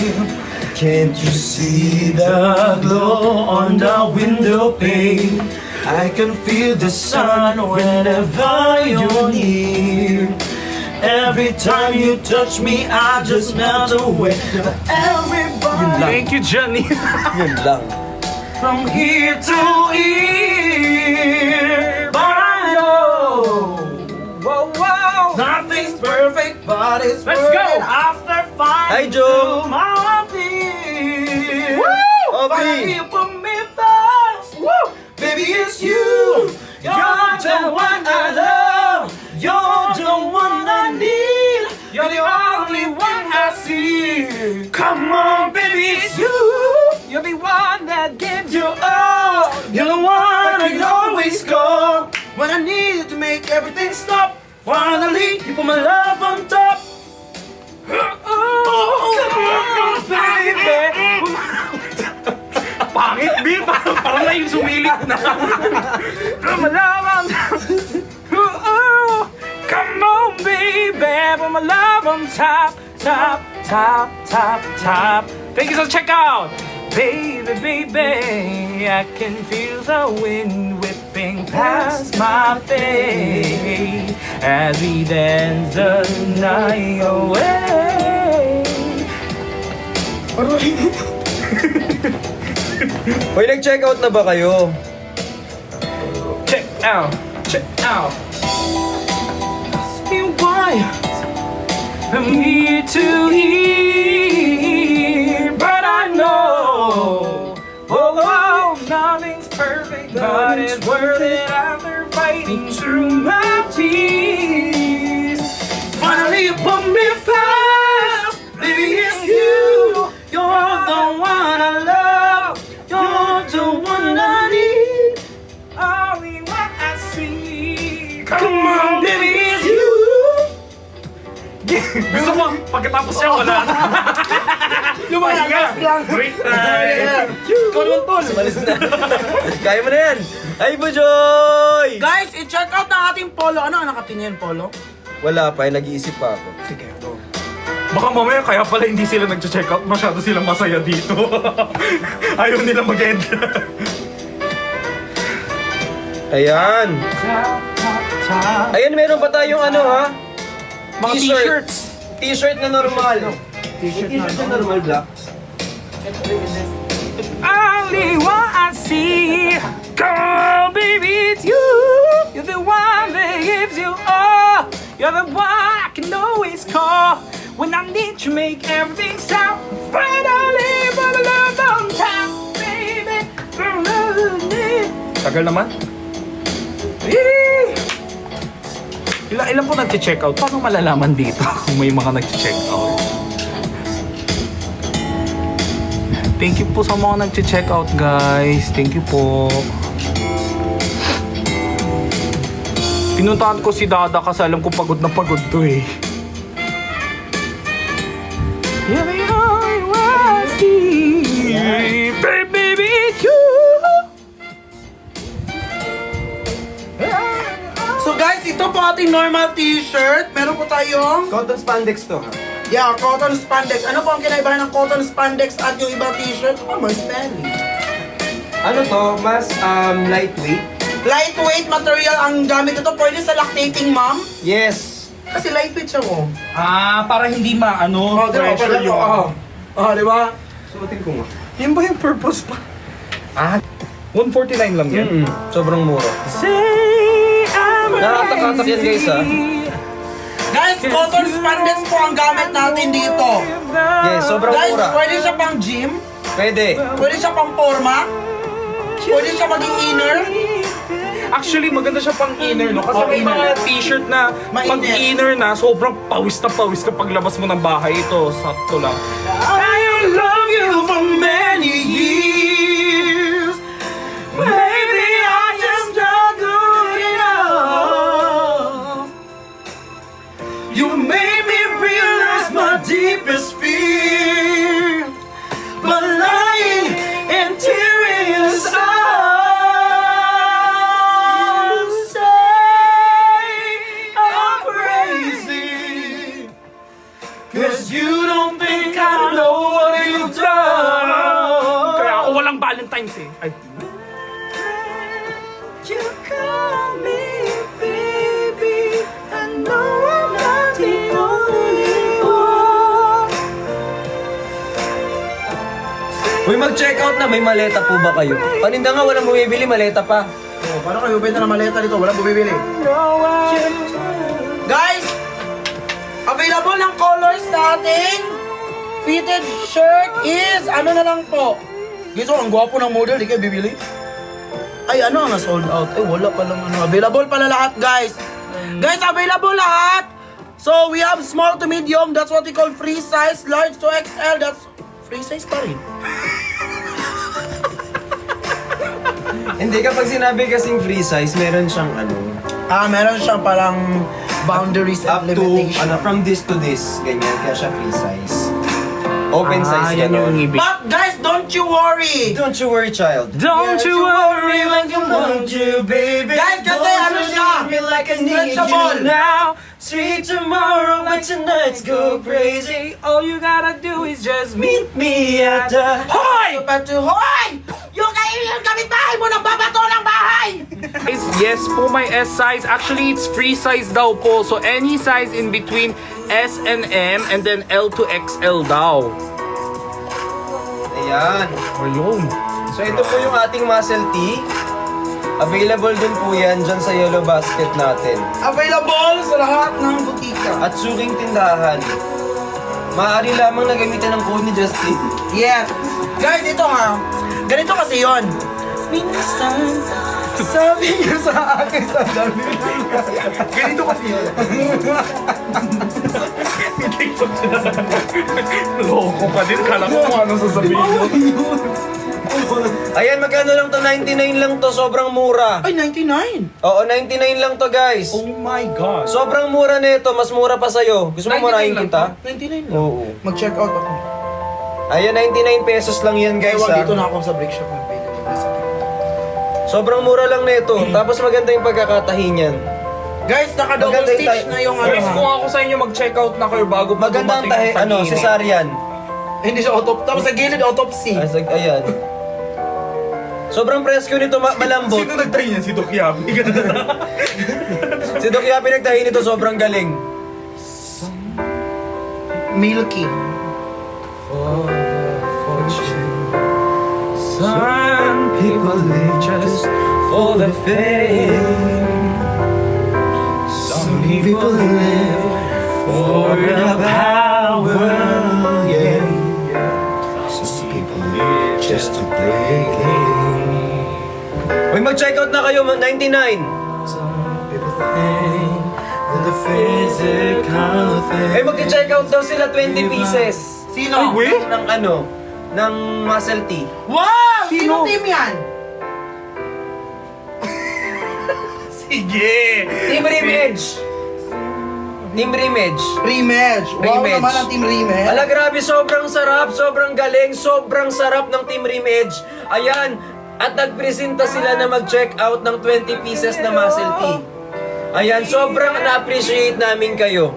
[SPEAKER 2] Can't you see the glow on the window pane? I can feel the sun whenever you're near. Every time you touch me, I just melt away. Everybody
[SPEAKER 3] Thank you, Johnny!
[SPEAKER 2] yun lang.
[SPEAKER 1] From here to here, but I know, whoa, whoa, nothing's perfect, but it's
[SPEAKER 3] Let's
[SPEAKER 1] worth
[SPEAKER 3] go.
[SPEAKER 1] it after
[SPEAKER 2] Hi,
[SPEAKER 1] finding
[SPEAKER 2] Joe.
[SPEAKER 1] through my fear.
[SPEAKER 2] Obi.
[SPEAKER 1] Finally you put me first. Woo! Baby, it's you. You're the one I love. You're the one I need. You're the only one I see. Come on, baby, it's you. You're the one that gives you all. You're the one I can always call when I need to make everything stop. Finally, you put my love on top. Oh, come on, baby.
[SPEAKER 3] Pangit, B! Parang na yung sumilip na.
[SPEAKER 1] Malaman. Come on, baby. Put my love on top, top, top, top, top.
[SPEAKER 3] Thank you so check out!
[SPEAKER 1] Baby, baby, I can feel the wind whipping past my face as we dance the night away.
[SPEAKER 2] Hoy, nag-check out na ba kayo?
[SPEAKER 1] Check out, check out. Ask me why from here to here, but I know, oh, oh, nothing's perfect, but it's worth it after fighting through my tears. Finally, you put me first, baby, it's you. You're the one I love. You're the one I need. Only one I see. Come on, baby, it's you.
[SPEAKER 3] Gusto mo, pagkatapos niya wala na.
[SPEAKER 1] Lumagas lang.
[SPEAKER 3] Break time!
[SPEAKER 1] Ikaw naman, Tol.
[SPEAKER 2] Kaya mo na yan! Hi, Bujoy!
[SPEAKER 1] Guys, i-check out ang ating polo. Ano ang nakatingin polo?
[SPEAKER 2] Wala pa, nag-iisip pa ako.
[SPEAKER 1] Sige, go.
[SPEAKER 3] Baka mamaya kaya pala hindi sila nag-check out, masyado silang masaya dito. Ayaw nila mag-end.
[SPEAKER 2] Ayan!
[SPEAKER 1] Top, top, top.
[SPEAKER 2] Ayan, meron pa tayong ano ha?
[SPEAKER 1] Mga t-shirts.
[SPEAKER 2] T-shirt na normal.
[SPEAKER 1] T-shirt
[SPEAKER 2] T-shirt na normal, black.
[SPEAKER 3] Only one I see. Girl, baby, it's you. You're the one that gives you all. You're the one I can always call when I need to make everything sound. Finally, but I love on time, baby. Tagal naman. Ilan po nag-check out? Paano malalaman dito kung may mga nag-check out? Thank you po sa mga nag-check out, guys. Thank you po. Pinuntahan ko si Dada kasi alam ko pagod na pagod to eh. Yeah, I see. Baby, it's you.
[SPEAKER 1] So guys, ito po ating normal t-shirt. Meron po tayong
[SPEAKER 2] Cotton spandex to ha.
[SPEAKER 1] yeah, cotton spandex. Ano po ang kinaibahan ng cotton spandex at yung ibang t-shirt? Oh, mas smelly.
[SPEAKER 2] Ano to? Mas lightweight.
[SPEAKER 1] Lightweight material ang gamit ito. Pwede sa lactating mom.
[SPEAKER 2] Yes.
[SPEAKER 1] Kasi lightweight siya mo.
[SPEAKER 3] Para hindi maano, pressure yung...
[SPEAKER 1] Di ba?
[SPEAKER 2] Suotin ko nga.
[SPEAKER 3] Yan ba yung purpose pa? 149 lang yan.
[SPEAKER 2] Sobrang mura.
[SPEAKER 3] Say I'm
[SPEAKER 2] Nakakatakak yan guys ha.
[SPEAKER 1] Guys, cotton spandex po ang gamit natin dito.
[SPEAKER 2] Yes, sobrang
[SPEAKER 1] Guys,
[SPEAKER 2] mura.
[SPEAKER 1] pwede siya pang gym.
[SPEAKER 2] Pwede.
[SPEAKER 1] Pwede siya pang forma. Pwede siya maging inner.
[SPEAKER 3] Actually, maganda siya pang inner, no? Kasi
[SPEAKER 1] Oh,
[SPEAKER 3] may
[SPEAKER 1] inner.
[SPEAKER 3] mga t-shirt na
[SPEAKER 1] Mainit.
[SPEAKER 3] pag inner na, sobrang pawis ka paglabas mo ng bahay. Ito, sakto lang. I love you for many years. Maybe I just not good enough. You made me realize my deepest fear. But lying and tearing inside, you say I'm crazy. 'Cause you don't think I know what you've done. Kaya ako walang Valentine's eh. Ay. You call me baby, I know I'm not the only one.
[SPEAKER 2] Uy, mag-check out na. May maleta po ba kayo? Paninda nga, walang bumibili. Maleta pa.
[SPEAKER 1] Oh, paano kayo benta ng maleta dito? Walang bumibili. Guys, available ng colors natin. Fitted shirt is, ano na lang po. Guys, ang gwapo ng model, di kayo bibili? Ay, ano nga sold out? Ay, wala palang ano. Available pala lahat, guys. Guys, available lahat. So, we have small to medium. That's what we call free size. Large to XL. That's free size pa rin.
[SPEAKER 2] Hindi, kapag sinabi kasing free size, meron siyang ano,
[SPEAKER 1] Meron siyang parang boundaries
[SPEAKER 2] up
[SPEAKER 1] and
[SPEAKER 2] to,
[SPEAKER 1] limitation.
[SPEAKER 2] from this to this. Ganyan, kaya siya free size. Open size
[SPEAKER 3] yan yung
[SPEAKER 2] gano'n.
[SPEAKER 3] ibig.
[SPEAKER 1] But guys, don't you worry.
[SPEAKER 2] Don't you worry, child.
[SPEAKER 3] Don't you worry like you want
[SPEAKER 2] you, baby.
[SPEAKER 1] Guys, kasi ano siya?
[SPEAKER 2] like I
[SPEAKER 1] Stretchable.
[SPEAKER 3] now.
[SPEAKER 2] Sweet tomorrow, but tonight's go crazy.
[SPEAKER 3] All you gotta do is just meet
[SPEAKER 2] Me at the...
[SPEAKER 3] Hoy!
[SPEAKER 1] But hoy! Yung kapitbahay mo nang babato ng bahay!
[SPEAKER 3] Guys, yes po, may S size. Actually, it's free size daw po. So, any size in between S and M and then L to XL daw.
[SPEAKER 2] Ayan.
[SPEAKER 3] Ayun.
[SPEAKER 2] So ito po yung ating muscle tee. Available din po yan dyan sa yellow basket natin.
[SPEAKER 1] Available sa lahat ng butika.
[SPEAKER 2] At suking tindahan. Maaari lamang na gamitin ang code ni Justin.
[SPEAKER 1] Yes. Guys, ito ha. Ganito kasi yon. Minsan, sabi niya sa akin sa dami. Ganito kasi yun.
[SPEAKER 3] Loko ka din. Kala ko kung ano sasabihin mo.
[SPEAKER 2] Ayan, magkano lang to? 99 lang to. Sobrang mura.
[SPEAKER 1] Ay, 99.
[SPEAKER 2] Oo, 99 lang to guys.
[SPEAKER 3] Oh my God.
[SPEAKER 2] Sobrang mura nito. Mas mura pa sa'yo. Gusto mo
[SPEAKER 3] 99
[SPEAKER 2] murahin
[SPEAKER 3] lang
[SPEAKER 2] kita?
[SPEAKER 1] 99 lang.
[SPEAKER 2] Oo.
[SPEAKER 1] Mag-check out ako.
[SPEAKER 2] Ayan, 99 pesos lang yan
[SPEAKER 1] Kaya
[SPEAKER 2] guys.
[SPEAKER 1] wag
[SPEAKER 2] ah.
[SPEAKER 1] dito na ako sa break shop.
[SPEAKER 2] Sobrang mura lang nito. Tapos maganda yung pagkakatahi niyan.
[SPEAKER 1] Guys, naka-double
[SPEAKER 2] Maganda yung
[SPEAKER 1] stitch
[SPEAKER 2] tayo.
[SPEAKER 1] na yung ano
[SPEAKER 3] Guys,
[SPEAKER 1] ha.
[SPEAKER 3] kung ako sa inyo mag-check out na kayo bago pa
[SPEAKER 2] Maganda ang
[SPEAKER 3] dumating
[SPEAKER 2] tahi,
[SPEAKER 3] ang pag-init.
[SPEAKER 2] cesarean.
[SPEAKER 1] Hindi siya autopsy. Tapos sa gilid, autopsy.
[SPEAKER 2] Ayan. Sobrang presko nito, malambot.
[SPEAKER 3] Sino nagtahi niyan? Si Doc Yabi.
[SPEAKER 2] Si Doc Yapi nagtahi nito, sobrang galing.
[SPEAKER 1] Milky.
[SPEAKER 3] Some people live just for the fame. Some people live for the power. Yeah. Some people live just to play a game.
[SPEAKER 2] Uy, mag-check out na kayo, 99.
[SPEAKER 3] Some people think that the physical thing.
[SPEAKER 2] Ay, mag-check out daw sila 20 pieces.
[SPEAKER 1] Sino?
[SPEAKER 3] Ay, wait.
[SPEAKER 2] Ng ano? Ng muscle tea.
[SPEAKER 1] Wow! Sino
[SPEAKER 3] Sino?
[SPEAKER 1] team yan?
[SPEAKER 3] Sige!
[SPEAKER 2] Team Rematch. Team Rematch.
[SPEAKER 1] Rematch. Wow
[SPEAKER 2] Rematch.
[SPEAKER 1] naman ang team Rematch.
[SPEAKER 2] Ala, grabe, sobrang sarap, sobrang galing, sobrang sarap ng Team Rematch. Ayan, at nagpresenta sila na mag-check out ng 20 pieces na muscle tea. Ayan, sobrang na-appreciate namin kayo.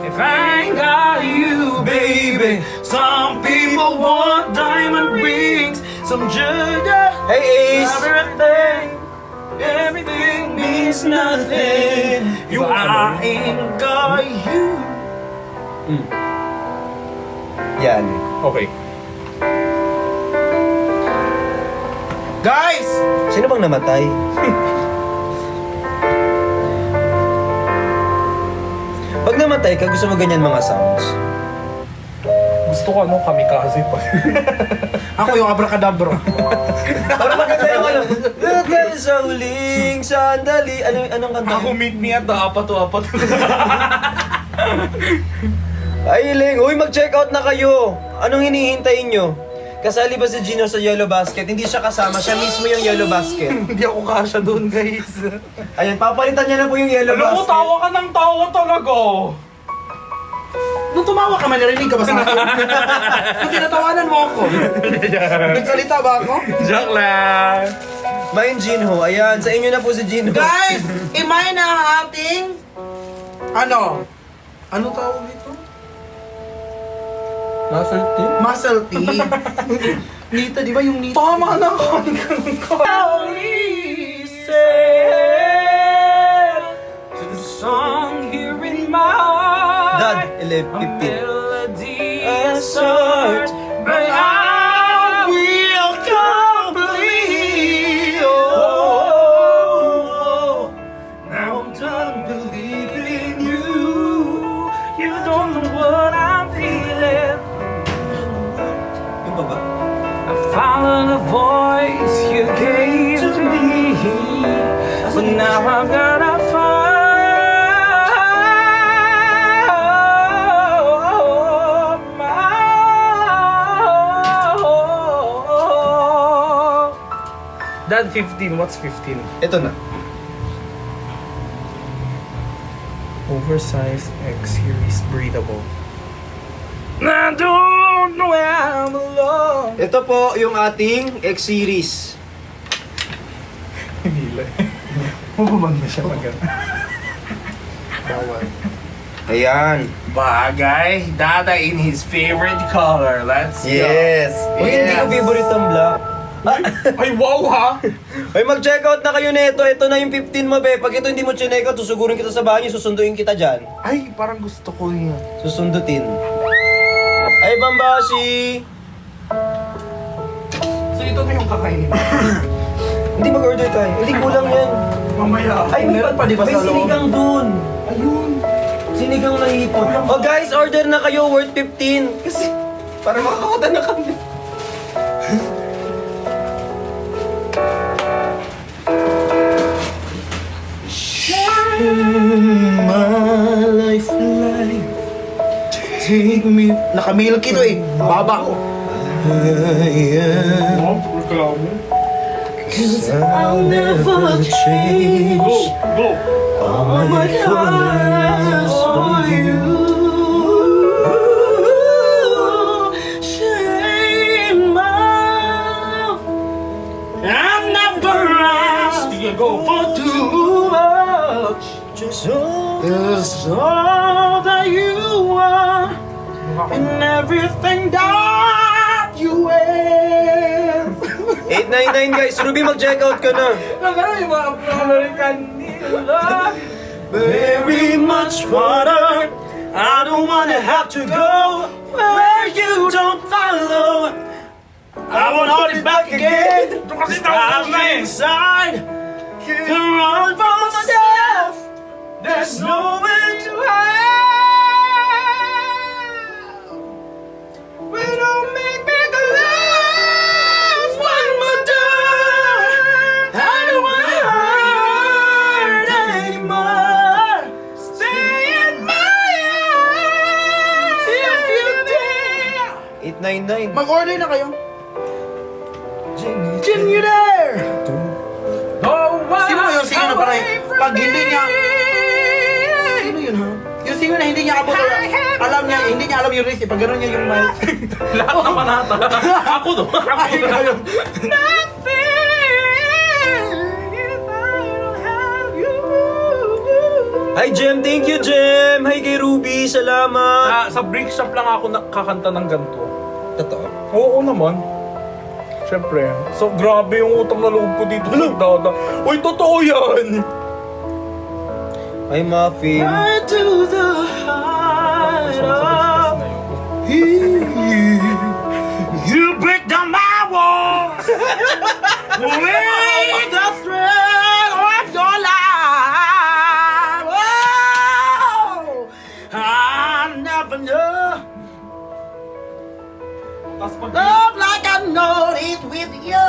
[SPEAKER 3] If I ain't got you, baby, some people want diamond rings, some sugar.
[SPEAKER 2] Hey, Ace!
[SPEAKER 3] Everything means nothing. You I ain't got you.
[SPEAKER 2] Yan.
[SPEAKER 3] Okay.
[SPEAKER 1] Guys!
[SPEAKER 2] Sino bang namatay? Pag namatay ka, gusto mo ganyan mga sounds?
[SPEAKER 3] Gusto ko kamikaze pa.
[SPEAKER 1] Ako yung abracadabra.
[SPEAKER 2] Para maganda yung ano. Dahil sa huling sandali. Anong kanta?
[SPEAKER 3] Ako meet me at the apat-apat.
[SPEAKER 2] Ay, Ling. Uy, mag-check out na kayo. Anong hinihintay nyo? Kasali ba si Gino sa Yellow Basket? Hindi siya kasama. Siya mismo yung Yellow Basket.
[SPEAKER 3] Hindi ako kasha doon, guys.
[SPEAKER 2] Ayan, papalitan niya na po yung Yellow
[SPEAKER 3] Alam mo,
[SPEAKER 2] Basket.
[SPEAKER 3] tawa ka ng tawa talaga.
[SPEAKER 1] Nung tumawa ka, narinig ka ba sa akin? Nung tinatawanan mo ako. Nagsalita ba ako?
[SPEAKER 3] Joke lang.
[SPEAKER 2] Main Jinho. Ayan, sa inyo na po si Jinho.
[SPEAKER 1] Guys, imay na ang ating... Ano? Ano tawag dito? Muscle tea. Nita, di ba yung Nita?
[SPEAKER 3] Tama na ko. To the song here in my heart.
[SPEAKER 2] Dad,
[SPEAKER 3] A
[SPEAKER 2] 11:15.
[SPEAKER 3] melody start, but I will complete. Oh, now I'm done believing you. You don't know what I'm feeling.
[SPEAKER 2] Yung baba?
[SPEAKER 3] I followed the voice you gave to me, but now I've gotta find Dad, 15. What's 15?
[SPEAKER 2] Ito na.
[SPEAKER 3] Oversized X series breathable. I don't know where I'm alone.
[SPEAKER 2] Ito po yung ating X-Series.
[SPEAKER 3] Hinila. Mababang na siya maganda.
[SPEAKER 1] Bawal.
[SPEAKER 2] Ayan.
[SPEAKER 3] Bagay. Dada in his favorite color. Let's
[SPEAKER 2] Yes. Uy, hindi ko favorite ang black.
[SPEAKER 3] go. Ay, wow ha!
[SPEAKER 2] Ay, mag-check out na kayo nito. Ito na yung 15 mo, be. Pag ito hindi mo chinek out, susugurin kita sa bahay niyo, susunduin kita dyan.
[SPEAKER 3] Ay, parang gusto ko yun.
[SPEAKER 2] Susundutin. Ay, Bambashi!
[SPEAKER 3] So, ito na yung kakainin.
[SPEAKER 2] Hindi mag-order tayo. Hindi, kulang yan.
[SPEAKER 3] Mamaya.
[SPEAKER 2] Ay,
[SPEAKER 1] Meron pa, di ba,
[SPEAKER 2] may
[SPEAKER 1] sa loob?
[SPEAKER 2] sinigang dun. Ayun. Sinigang na hipon. Oh, guys, order na kayo worth 15. Kasi, para makakakata na kami.
[SPEAKER 1] My life, take me... Naka-milky to eh. Baba ko.
[SPEAKER 2] I'll never change.
[SPEAKER 3] Go!
[SPEAKER 2] All my colors for you.
[SPEAKER 1] Shame my... I'm never asked
[SPEAKER 3] Sige, go!
[SPEAKER 1] for too much.
[SPEAKER 2] Just
[SPEAKER 1] It's all that you are and everything that you have.
[SPEAKER 2] 899 guys, Ruby mag-check out ka na.
[SPEAKER 1] Nagano yung mga American nila.
[SPEAKER 2] Very much farther. I don't wanna have to go where you don't follow.
[SPEAKER 1] I won't hold it back again. I'm inside. Can run for myself. There's nowhere to hide. We don't make big love one more time. I don't wanna hurt anymore. Stay in my arms if you dare.
[SPEAKER 2] 899.
[SPEAKER 1] Mag-order na kayo. Jim, you there? Sino mo yung singer na parang pag hindi niya... Sino yun ha? Yung singer na hindi niya abot alam niya, hindi niya alam yung riff. Pag gano'n niya yung mic.
[SPEAKER 3] Lahat naman ata. Ako to. Ako to.
[SPEAKER 2] Hi Jem, thank you Jem. Hi kay Ruby, salamat.
[SPEAKER 3] Sa brick shop lang ako nakakanta ng ganito.
[SPEAKER 2] Totoo.
[SPEAKER 3] Oo naman. Siyempre. So, grabe yung utang na loob ko dito sa Dada. Uy, totoo yan!
[SPEAKER 2] Hi Muffin.
[SPEAKER 1] To the heart of you break down my walls. With the thread of your life. Oh, I never knew love like I know it with you.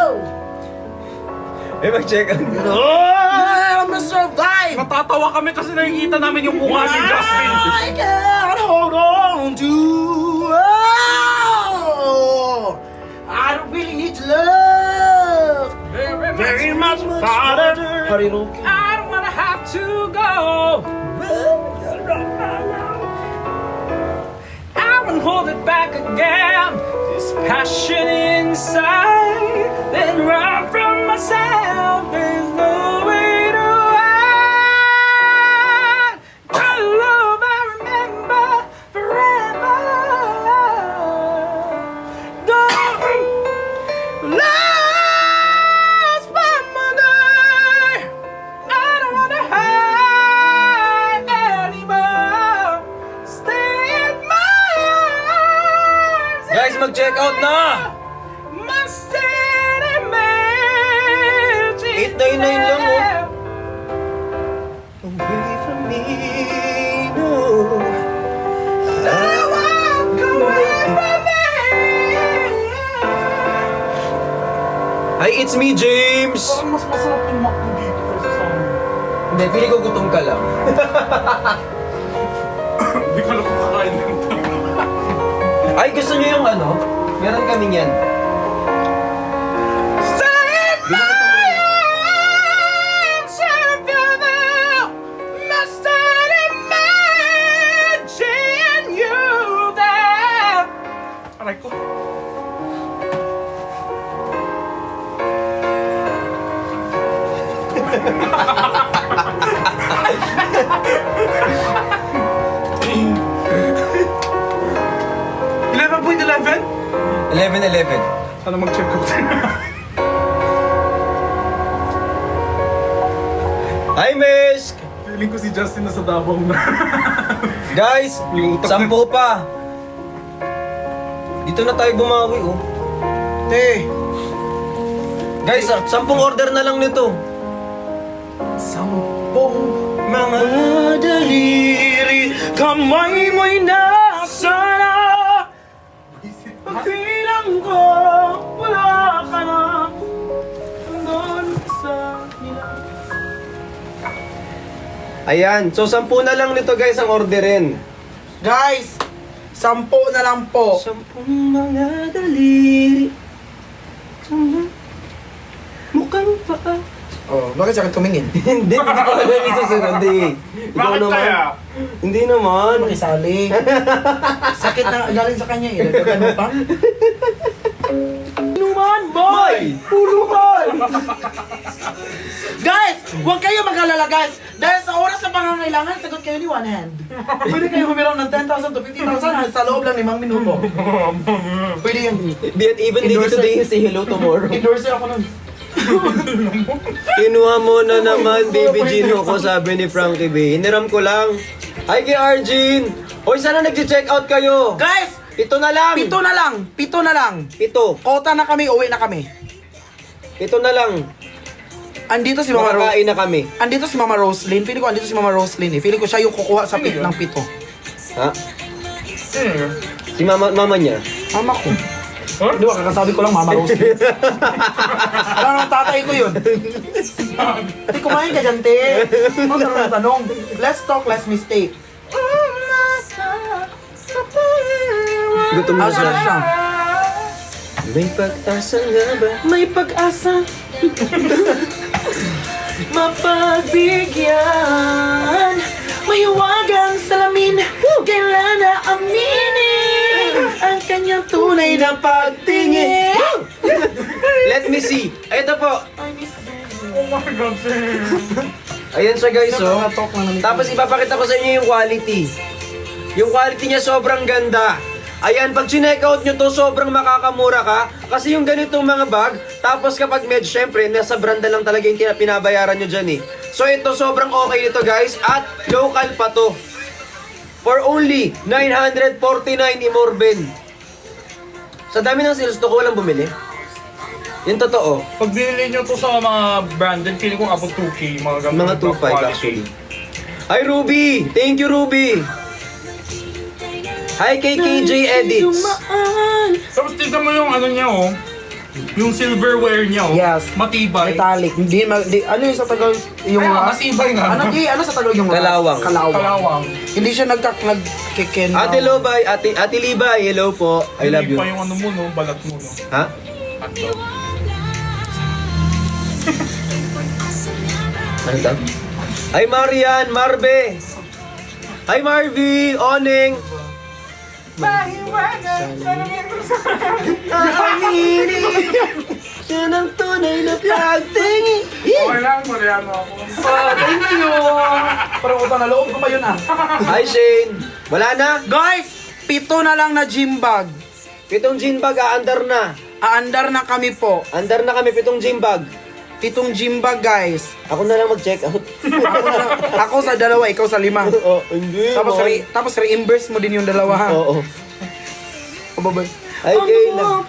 [SPEAKER 2] Eh, mag-check out.
[SPEAKER 1] Oh, I'm gonna survive.
[SPEAKER 3] Natatawa kami kasi nakikita namin yung mukha ni Justin.
[SPEAKER 1] I can't hold on to. Oh, I don't really need to love very much harder.
[SPEAKER 3] I don't wanna have to go. I won't hold it back again. This passion inside, then run from myself. There's no way to hide. The love I remember forever. The lost my mother. I don't wanna hide anymore. Stay in my arms.
[SPEAKER 2] Guys, mag-check out na! 899 lang, oh. Away from me, no. Hi, it's me, James!
[SPEAKER 3] Parang mas masarap yung makto dito kaysa sa amin.
[SPEAKER 2] Hindi, pili ko gutom ka lang.
[SPEAKER 3] Hindi ko lang kakain ng
[SPEAKER 2] Ay, gusto niyo yung ano? Meron kami yan.
[SPEAKER 3] Aray ko. $11.11?
[SPEAKER 2] 11-11.
[SPEAKER 3] Sana mag-check out.
[SPEAKER 2] Hi, Miss!
[SPEAKER 3] Feeling ko si Justin nasa Davao na.
[SPEAKER 2] Guys,
[SPEAKER 3] Yung utak
[SPEAKER 2] 10 pa. Dito na tayo bumawi, oh. Guys, 10 order na lang nito.
[SPEAKER 1] 10 mga daliri, kamay mo'y nasa na. Pagbilang ko, wala ka na. Nandun sa nila.
[SPEAKER 2] Ayan, so 10 na lang nito guys ang orderin.
[SPEAKER 1] Guys, 10 na lang po.
[SPEAKER 2] 10 mga daliri. Mukhang pa.
[SPEAKER 1] Oh, bakit sa akin tumingin?
[SPEAKER 2] Hindi ko alam yung susunod eh. Ikaw
[SPEAKER 3] Bakit
[SPEAKER 2] naman.
[SPEAKER 3] kaya?
[SPEAKER 2] Hindi naman.
[SPEAKER 1] Makisali. Sakit na galing sa kanya eh. Nagkagan mo pa? Inuman, boy! Pulutan! Guys, huwag kayo mag-alala guys. Dahil sa oras na pangangailangan, sagot kayo ni one hand. Pwede kayo humiram ng 10,000 to 50,000 sa loob lang 5 minuto. Pwede yun.
[SPEAKER 2] Be even day today, say hello tomorrow.
[SPEAKER 1] Endorser ako nun.
[SPEAKER 2] Kinuha mo na naman, baby Gino ko, sabi ni Frankie B. Hiniram ko lang. Hi kay Arjin! Hoy, sana nag-check out kayo?
[SPEAKER 1] Guys,
[SPEAKER 2] 7 na lang.
[SPEAKER 1] 7 na lang. 7 na lang.
[SPEAKER 2] 7.
[SPEAKER 1] Kota na kami, uwi na kami.
[SPEAKER 2] 7 na lang.
[SPEAKER 1] Andito si Mama Rose.
[SPEAKER 2] Makakain na kami.
[SPEAKER 1] Andito si Mama Roslyn. Feeling ko andito si Mama Roslyn eh. Feeling ko siya yung kukuha sa pit ng 7.
[SPEAKER 2] Ha? Si mama niya.
[SPEAKER 1] Mama ko. Hindi ba, kakasabi ko lang Mama Roslyn. Alam naman tatay ko yun. Hindi, kumain ka dyan, te. Ano na tanong? Let's talk, let's mistake.
[SPEAKER 2] Gutom na
[SPEAKER 1] Asa na
[SPEAKER 2] siya.
[SPEAKER 1] siya?
[SPEAKER 2] May pag-asa nga ba?
[SPEAKER 1] May pag-asa. Mapagbigyan. May huwagang salamin. Kailan na aminin ang kanyang tunay na pagtingin.
[SPEAKER 2] Let me see. Ay, ito po.
[SPEAKER 3] Oh my God, sir.
[SPEAKER 2] Ayan siya guys, oh.
[SPEAKER 1] Nakatalk na namin.
[SPEAKER 2] Tapos ipapakita ko sa inyo yung quality. Yung quality niya sobrang ganda. Ayan, pag chinek-out nyo to, sobrang makakamura ka. Kasi yung ganitong mga bag, tapos kapag med, syempre, nasa branda lang talaga yung pinabayaran nyo dyan eh. So ito, sobrang okay nito guys. At local pa to. For only 949 Imorben. Sa dami ng sales to, ko walang bumili. Yung totoo.
[SPEAKER 3] Pag binili nyo to sa mga branded, feeling ko abot 2K. Mga ganun.
[SPEAKER 2] Mga 2.5 actually. Hi Ruby! Thank you Ruby! Hi kay KJ Edits!
[SPEAKER 3] Tapos tignan mo yung ano niya, oh. Yung silverware niya, oh.
[SPEAKER 1] Yes.
[SPEAKER 3] Matibay.
[SPEAKER 1] Metallic. Ano yung sa Tagalog? Yung
[SPEAKER 3] Kaya,
[SPEAKER 1] ras?
[SPEAKER 3] matibay nga.
[SPEAKER 1] Ano sa Tagalog yung ras?
[SPEAKER 2] Kalawang.
[SPEAKER 3] Kalawang.
[SPEAKER 1] Hindi siya nagkikin.
[SPEAKER 2] Ate Lobay, Ate Libay, hello po. I love you.
[SPEAKER 3] Hindi pa yung ano mo, no? Balat mo, no?
[SPEAKER 2] Ha?
[SPEAKER 3] Hotdog.
[SPEAKER 2] Ano to? Hi Marian, Marbe! Hi Marvy, Oning! Yan ang tunay na pagtingin.
[SPEAKER 3] Okay lang, Mariano ako.
[SPEAKER 1] Thank you. Parang utang na loob ko pa yun ah.
[SPEAKER 2] Hi Shane! Wala na?
[SPEAKER 1] Guys, 7 na lang na gym bag.
[SPEAKER 2] 7 gym bag, aandar na.
[SPEAKER 1] Aandar na kami po.
[SPEAKER 2] Andar na kami, 7 gym bag.
[SPEAKER 1] 7 gym bag guys.
[SPEAKER 2] Ako na lang mag-check out.
[SPEAKER 1] Ako sa 2, ikaw sa 5.
[SPEAKER 2] Oh, hindi.
[SPEAKER 1] Tapos reimburse mo din yung 2 ha.
[SPEAKER 2] Oo.
[SPEAKER 1] O babay.
[SPEAKER 2] Ay, Kayla.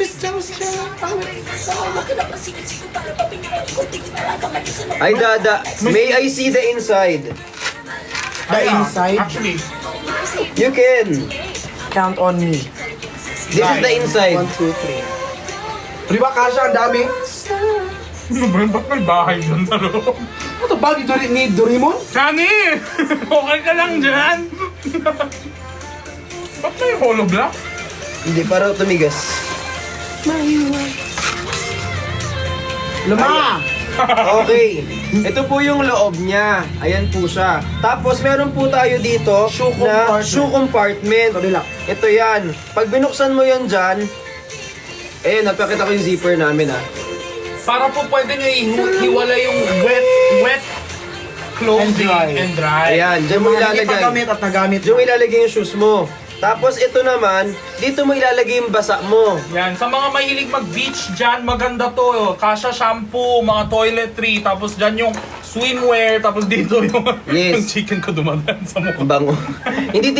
[SPEAKER 2] Ay, Dada. May I see the inside?
[SPEAKER 1] The inside,
[SPEAKER 3] Actually,
[SPEAKER 2] You can.
[SPEAKER 1] count on me.
[SPEAKER 2] This is the inside.
[SPEAKER 1] 1, 2, 3. Di ba kasha ang dami?
[SPEAKER 3] ano ba yun? Ba't may bahay dyan sa loob?
[SPEAKER 1] Ano to bag ni Doraemon?
[SPEAKER 3] Shani! Okay ka lang dyan! Ba't may hollow block?
[SPEAKER 2] Hindi, para tumigas.
[SPEAKER 1] Luma!
[SPEAKER 2] Okay. Ito po yung loob niya. Ayan po siya. Tapos meron po tayo dito
[SPEAKER 1] Shoe
[SPEAKER 2] na
[SPEAKER 1] compartment.
[SPEAKER 2] shoe compartment.
[SPEAKER 1] Kabila.
[SPEAKER 2] Ito yan. Pag binuksan mo yan dyan, napakita ko yung zipper namin ha.
[SPEAKER 3] Para po pwede nyo hiwala yung wet clothing
[SPEAKER 1] And dry.
[SPEAKER 2] Ayan, dyan mo
[SPEAKER 1] Hindi pa
[SPEAKER 2] ilalagay.
[SPEAKER 1] gamit at nagamit.
[SPEAKER 2] Diyan mo ilalagay yung shoes mo. Tapos ito naman, dito mo ilalagay yung basa mo.
[SPEAKER 3] Yan, sa mga mahilig mag-beach dyan, maganda to. Kasha shampoo, mga toiletry, tapos dyan yung swimwear, tapos dito yung,
[SPEAKER 2] Yes.
[SPEAKER 3] yung chicken ko dumadaan sa mukha.
[SPEAKER 2] Ang bango. hindi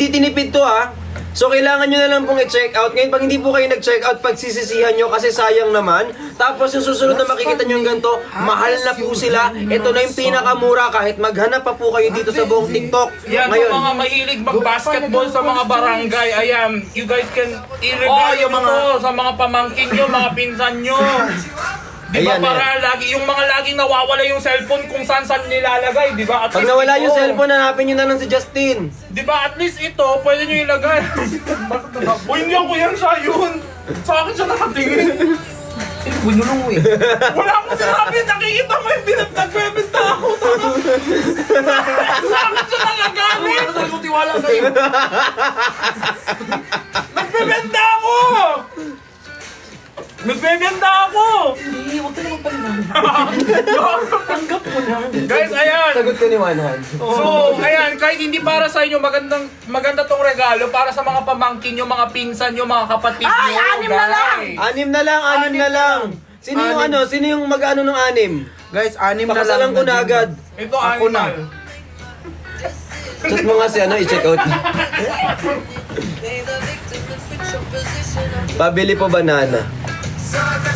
[SPEAKER 2] tinipid to ha. So kailangan nyo na lang pong i-check out. Ngayon pag hindi po kayo nag-check out, pagsisisihan nyo kasi sayang naman. Tapos yung susunod na makikita nyo yung ganito, mahal na po sila. Ito na yung pinakamura kahit maghanap pa po kayo dito sa buong TikTok.
[SPEAKER 3] Yan,
[SPEAKER 2] Ngayon,
[SPEAKER 3] sa mga mahilig mag-basketball sa mga barangay, ayan, you guys can i-regalo
[SPEAKER 1] yung
[SPEAKER 3] yung
[SPEAKER 1] mga-
[SPEAKER 3] sa mga pamangkin nyo, mga pinsan nyo. Di ba
[SPEAKER 2] Ayan,
[SPEAKER 3] para lagi, yung mga laging nawawala yung cellphone kung saan nilalagay, di ba? At
[SPEAKER 2] pag
[SPEAKER 3] least
[SPEAKER 2] nawala yung
[SPEAKER 3] ito,
[SPEAKER 2] cellphone, hanapin nyo na lang si Justin.
[SPEAKER 3] di ba at least ito, pwede nyo ilagay. Uy, hindi ko yan siya yun. Sa akin siya nakatingin.
[SPEAKER 1] Binulong mo eh.
[SPEAKER 3] Wala akong sinabi, nakikita mo yung nagpebenta ako. Sa akin siya nakagalit.
[SPEAKER 1] Ano talagang tiwala sa'yo?
[SPEAKER 3] Nagbebenta ako! Nagbebenta ako!
[SPEAKER 1] Hindi, huwag ka naman palinaw. Tanggap mo na.
[SPEAKER 3] Guys, ayan!
[SPEAKER 2] Sagot ko ni One Hand.
[SPEAKER 3] So, ayan, kahit hindi para sa inyo, maganda tong regalo para sa mga pamangkin nyo, mga pinsan nyo, mga kapatid nyo.
[SPEAKER 1] Ay, 6 na lang!
[SPEAKER 3] guys.
[SPEAKER 2] 6 na lang, 6 na lang. Sino yung
[SPEAKER 1] Anim.
[SPEAKER 2] sino yung mag-ano ng 6?
[SPEAKER 1] Guys, 6 na lang.
[SPEAKER 2] Pakasalan ko na agad.
[SPEAKER 3] Ito,
[SPEAKER 1] Ako na.
[SPEAKER 3] animal.
[SPEAKER 2] Chat mo nga si i-check out. Pabili po banana.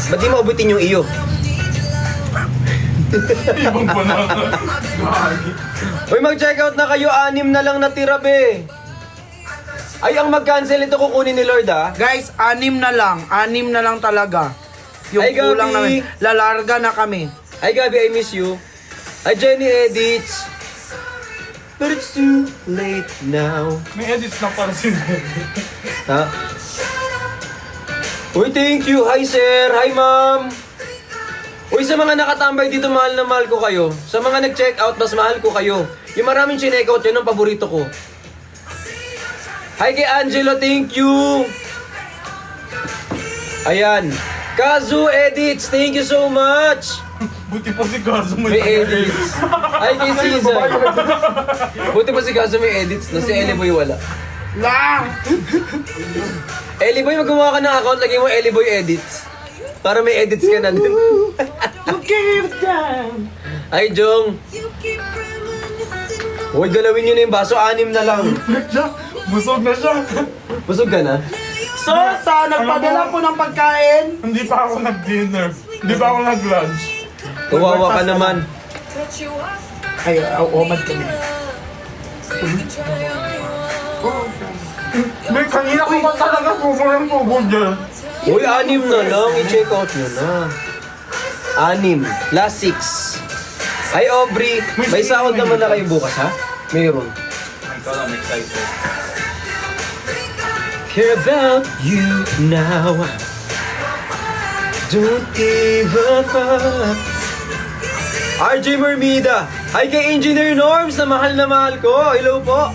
[SPEAKER 2] Ba't di maubutin yung iyo?
[SPEAKER 3] Ibang banana.
[SPEAKER 2] Uy, mag-check out na kayo. 6 na lang natira, be. Ay, ang mag-cancel ito kukunin ni Lord, ah.
[SPEAKER 1] Guys, 6 na lang. 6 na lang talaga. Yung
[SPEAKER 2] Ay, Gabi.
[SPEAKER 1] kulang namin. Lalarga na kami.
[SPEAKER 2] Ay, Gabi, I miss you. Ay, Jenny Edits. But it's too late now.
[SPEAKER 3] May edits na para si
[SPEAKER 2] Ha? Uy, thank you. Hi, sir. Hi, ma'am. Uy, sa mga nakatambay dito, mahal na mahal ko kayo. Sa mga nag-check out, mas mahal ko kayo. Yung maraming chinek out, yun ang paborito ko. Hi kay Angelo, thank you. Ayan. Kazu Edits, thank you so much.
[SPEAKER 3] Buti pa si Gazo
[SPEAKER 2] May edits. Hi kay Caesar. Buti pa si Kazu may edits na si Eliboy wala.
[SPEAKER 1] Lang!
[SPEAKER 2] Eliboy, mag-gumawa ka ng account, lagay mo Eliboy Edits. Para may edits ka na din.
[SPEAKER 1] Okay, damn!
[SPEAKER 2] Ay, Jong. Huwag galawin nyo na yung baso, 6 na lang.
[SPEAKER 3] Busog na siya.
[SPEAKER 2] Busog ka na?
[SPEAKER 1] So, nagpadala po ng pagkain.
[SPEAKER 3] Hindi pa ako nag-dinner. Hindi pa ako nag-lunch.
[SPEAKER 2] Kawawa ka naman.
[SPEAKER 1] Ay, umad kami.
[SPEAKER 3] May kanina ko ba talaga pupurang pupur dyan?
[SPEAKER 2] Uy, 6 na lang. I-check out nyo na. 6. Last 6. Ay, Aubrey. May sahod naman na kayo bukas, ha? Mayroon.
[SPEAKER 3] Ikaw lang excited.
[SPEAKER 2] Care about you now. Don't give a fuck. RJ Mermida. Hi kay Engineer Norms na mahal ko. Hello po.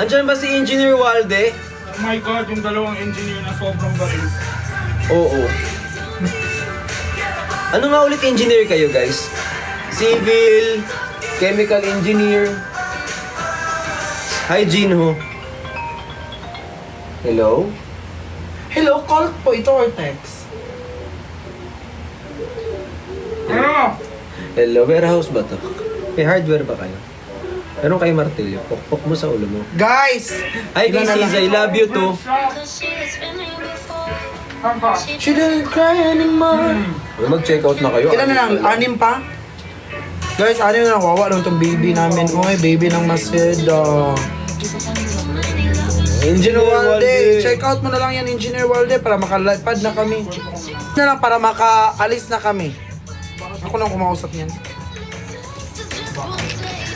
[SPEAKER 2] Andyan ba si Engineer Walde?
[SPEAKER 3] Oh my God, yung dalawang engineer na sobrang galing.
[SPEAKER 2] Oo. Ano nga ulit engineer kayo, guys? Civil, chemical engineer. Hi, Jinho. Hello?
[SPEAKER 1] Hello, call po ito or text?
[SPEAKER 3] Ano?
[SPEAKER 2] Hello, warehouse ba to? May hardware ba kayo? Meron kayo martilyo? Pokpok mo sa ulo mo.
[SPEAKER 1] Guys!
[SPEAKER 2] Hi, kay Sis, I love you too.
[SPEAKER 1] She didn't cry anymore.
[SPEAKER 2] Mag-check out na kayo.
[SPEAKER 1] Ilan na lang? 6 pa? Guys, 6 na lang. Wawa lang itong baby namin. Uy, baby ng Macedo. Engineer Walde. Check out mo na lang yan, Engineer Walde, para makalipad na kami. Na lang, para makaalis na kami. Ako lang kumausap niyan.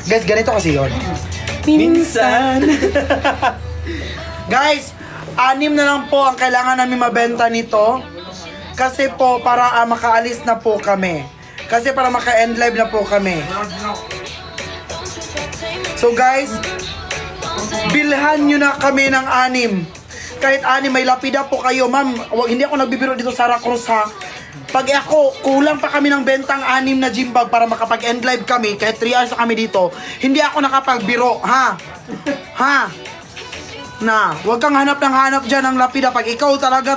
[SPEAKER 1] Guys, ganito kasi yon.
[SPEAKER 2] Minsan.
[SPEAKER 1] Guys, 6 na lang po ang kailangan namin mabenta nito. Kasi po, para makaalis na po kami. Kasi para maka-end live na po kami. So guys, bilhan nyo na kami ng 6. Kahit 6, may lapida po kayo. Ma'am, hindi ako nagbibiro dito sa Cruz, ha. Pag ako, kulang pa kami ng bentang 6 na gym bag para makapag-end live kami, kahit 3 hours na kami dito, hindi ako nakapagbiro, ha? Ha? Na, huwag kang hanap ng hanap dyan ng lapida. Pag ikaw talaga,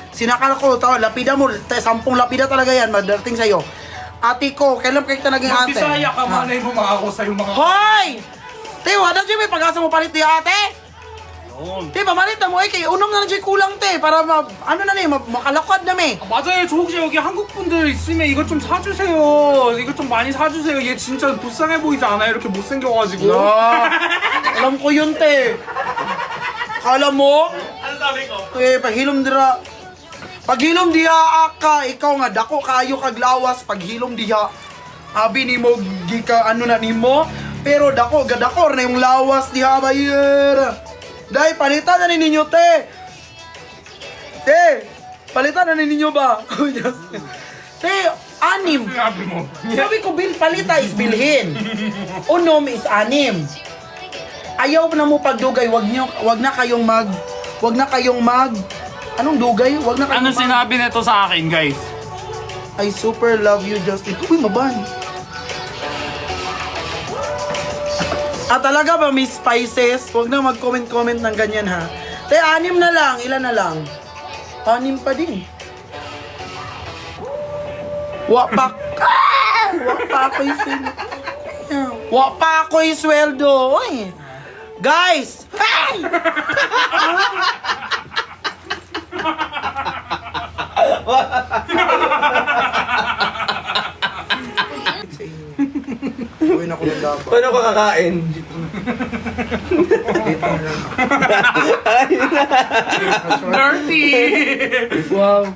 [SPEAKER 1] sinakal ko, lapida mo, 10 lapida talaga yan, magdating sa'yo. Ate ko, kailan kayo talagang ate?
[SPEAKER 3] Mag-Bisaya ka,
[SPEAKER 1] Ha?
[SPEAKER 3] manay mo mga ako sa'yo mga...
[SPEAKER 1] Hoy! Wala dyan may pag-asa mo palit ni ate? pamalit na mo kay unom na dyan kulang para makalakad na
[SPEAKER 3] 맞아요. 저 혹시 여기 한국 분들 있으면 이것 좀 사주세요. 이것 좀 많이 사주세요. 얘 진짜 불쌍해 보이지 않아요? 이렇게 못생겨가지고.
[SPEAKER 1] alam ko yun Kala mo?
[SPEAKER 3] Ano sabi ko?
[SPEAKER 1] Paghilom dira. Paghilom diha ka, ikaw nga dako kayo kaglawas paghilom diha. Abi ni mo gika na nimo, pero dako gadakor na yung lawas diha bayer. Dai palitan na ninyo palitan na ninyo ba? Anim.
[SPEAKER 3] Sabi mo.
[SPEAKER 1] Sabi ko palita is bilhin. Unom is 6. Ayaw na mo pagdugay, wag na kayong mag anong dugay? Wag na kayong
[SPEAKER 3] Ano sinabi nito sa akin, guys?
[SPEAKER 1] I super love you, Justin. Uy, maban. Talaga ba may spices? Wag na mag-comment ng ganyan, ha? 6 na lang. Ilan na lang? 6 pa din. Wapak. Wapa ako yung sweldo. Oy. Guys! Hey!
[SPEAKER 2] Paano ka kakain?
[SPEAKER 3] Dirty!
[SPEAKER 1] Wow.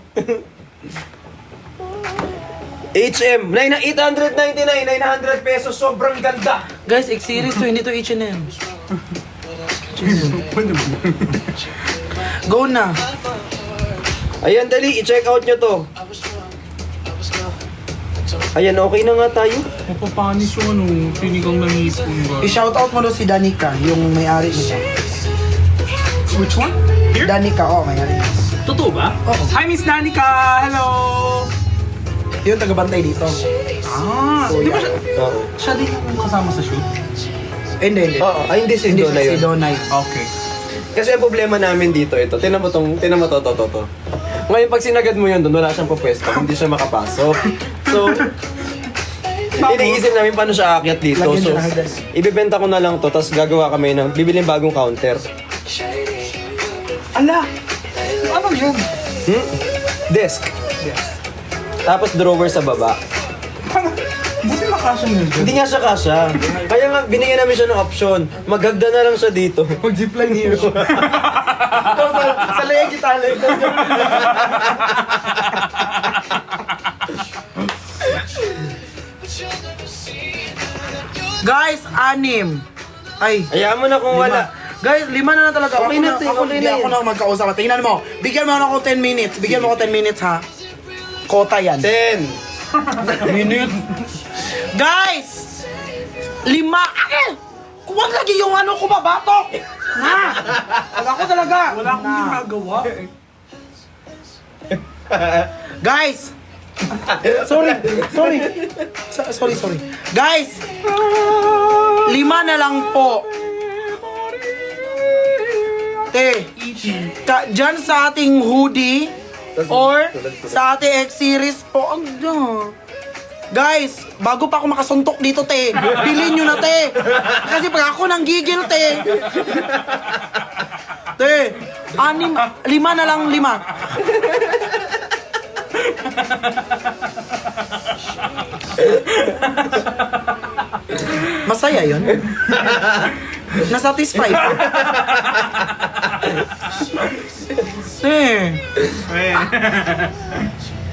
[SPEAKER 2] HM, 899, 900 pesos, sobrang ganda.
[SPEAKER 1] Guys, X-Series to, hindi to H&M. Go na.
[SPEAKER 2] Ayan, dali, i-check out nyo to. Ayan, okay na nga tayo.
[SPEAKER 3] Mapapanis yung sinigang ng ipon ba?
[SPEAKER 1] I-shoutout mo doon si Danica, yung may-ari nito.
[SPEAKER 3] Which one? Here?
[SPEAKER 1] Danica, may-ari.
[SPEAKER 3] Totoo ba?
[SPEAKER 1] Oo.
[SPEAKER 3] Hi, Miss Danica! Hello!
[SPEAKER 1] Yung taga-bantay dito.
[SPEAKER 3] Ah, di ba siya?
[SPEAKER 2] Oo.
[SPEAKER 3] Siya din yung kasama sa shoot?
[SPEAKER 1] Hindi.
[SPEAKER 2] Oo, ay hindi si Dona
[SPEAKER 1] Si
[SPEAKER 2] yun.
[SPEAKER 1] Donay.
[SPEAKER 3] Okay.
[SPEAKER 2] Kasi ang problema namin dito, ito, tinan mo to. Ngayon, pag sinagad mo yun doon, wala siyang papwesto, hindi siya makapasok. So, iniisip namin paano siya aakyat dito.
[SPEAKER 1] Lagyan
[SPEAKER 2] So,
[SPEAKER 1] siya ng hagdan.
[SPEAKER 2] ibibenta ko na lang to, tapos gagawa kami ng, bibiling bagong counter.
[SPEAKER 1] Ala! Ano yun?
[SPEAKER 2] Desk. Tapos drawer sa baba.
[SPEAKER 3] Buti makasya mo yun.
[SPEAKER 2] Hindi nga siya kasya. Kaya nga, binigyan namin siya ng option. Maghagda na lang siya dito.
[SPEAKER 1] Mag-zipline here. sa leeg kita, leeg. Guys, 6. Ay,
[SPEAKER 2] Hayaan mo na kung wala.
[SPEAKER 1] Guys, 5 na lang talaga.
[SPEAKER 2] Okay na, te, okay
[SPEAKER 1] hindi
[SPEAKER 2] na
[SPEAKER 1] ako
[SPEAKER 2] yan.
[SPEAKER 1] na magkausap. Tingnan mo. Bigyan mo ako 10 minutes. Bigyan mo ako 10 minutes, ha? Kota yan.
[SPEAKER 2] 10.
[SPEAKER 1] Minute. Guys! 5. Kuwag lagi yung ano ko ba, batok! Na! Wag ako talaga.
[SPEAKER 3] Wala akong ginagawa.
[SPEAKER 1] Guys! Sorry. Sorry. Guys! 5 na lang po. Te, dyan sa ating hoodie or sa ating X-Series po. Guys, bago pa ako makasuntok dito, te, bilhin nyo na, te. Kasi pag ako nang gigil, te. Te, 5 na lang, 5. Masaya yun? Nasatisfy pa?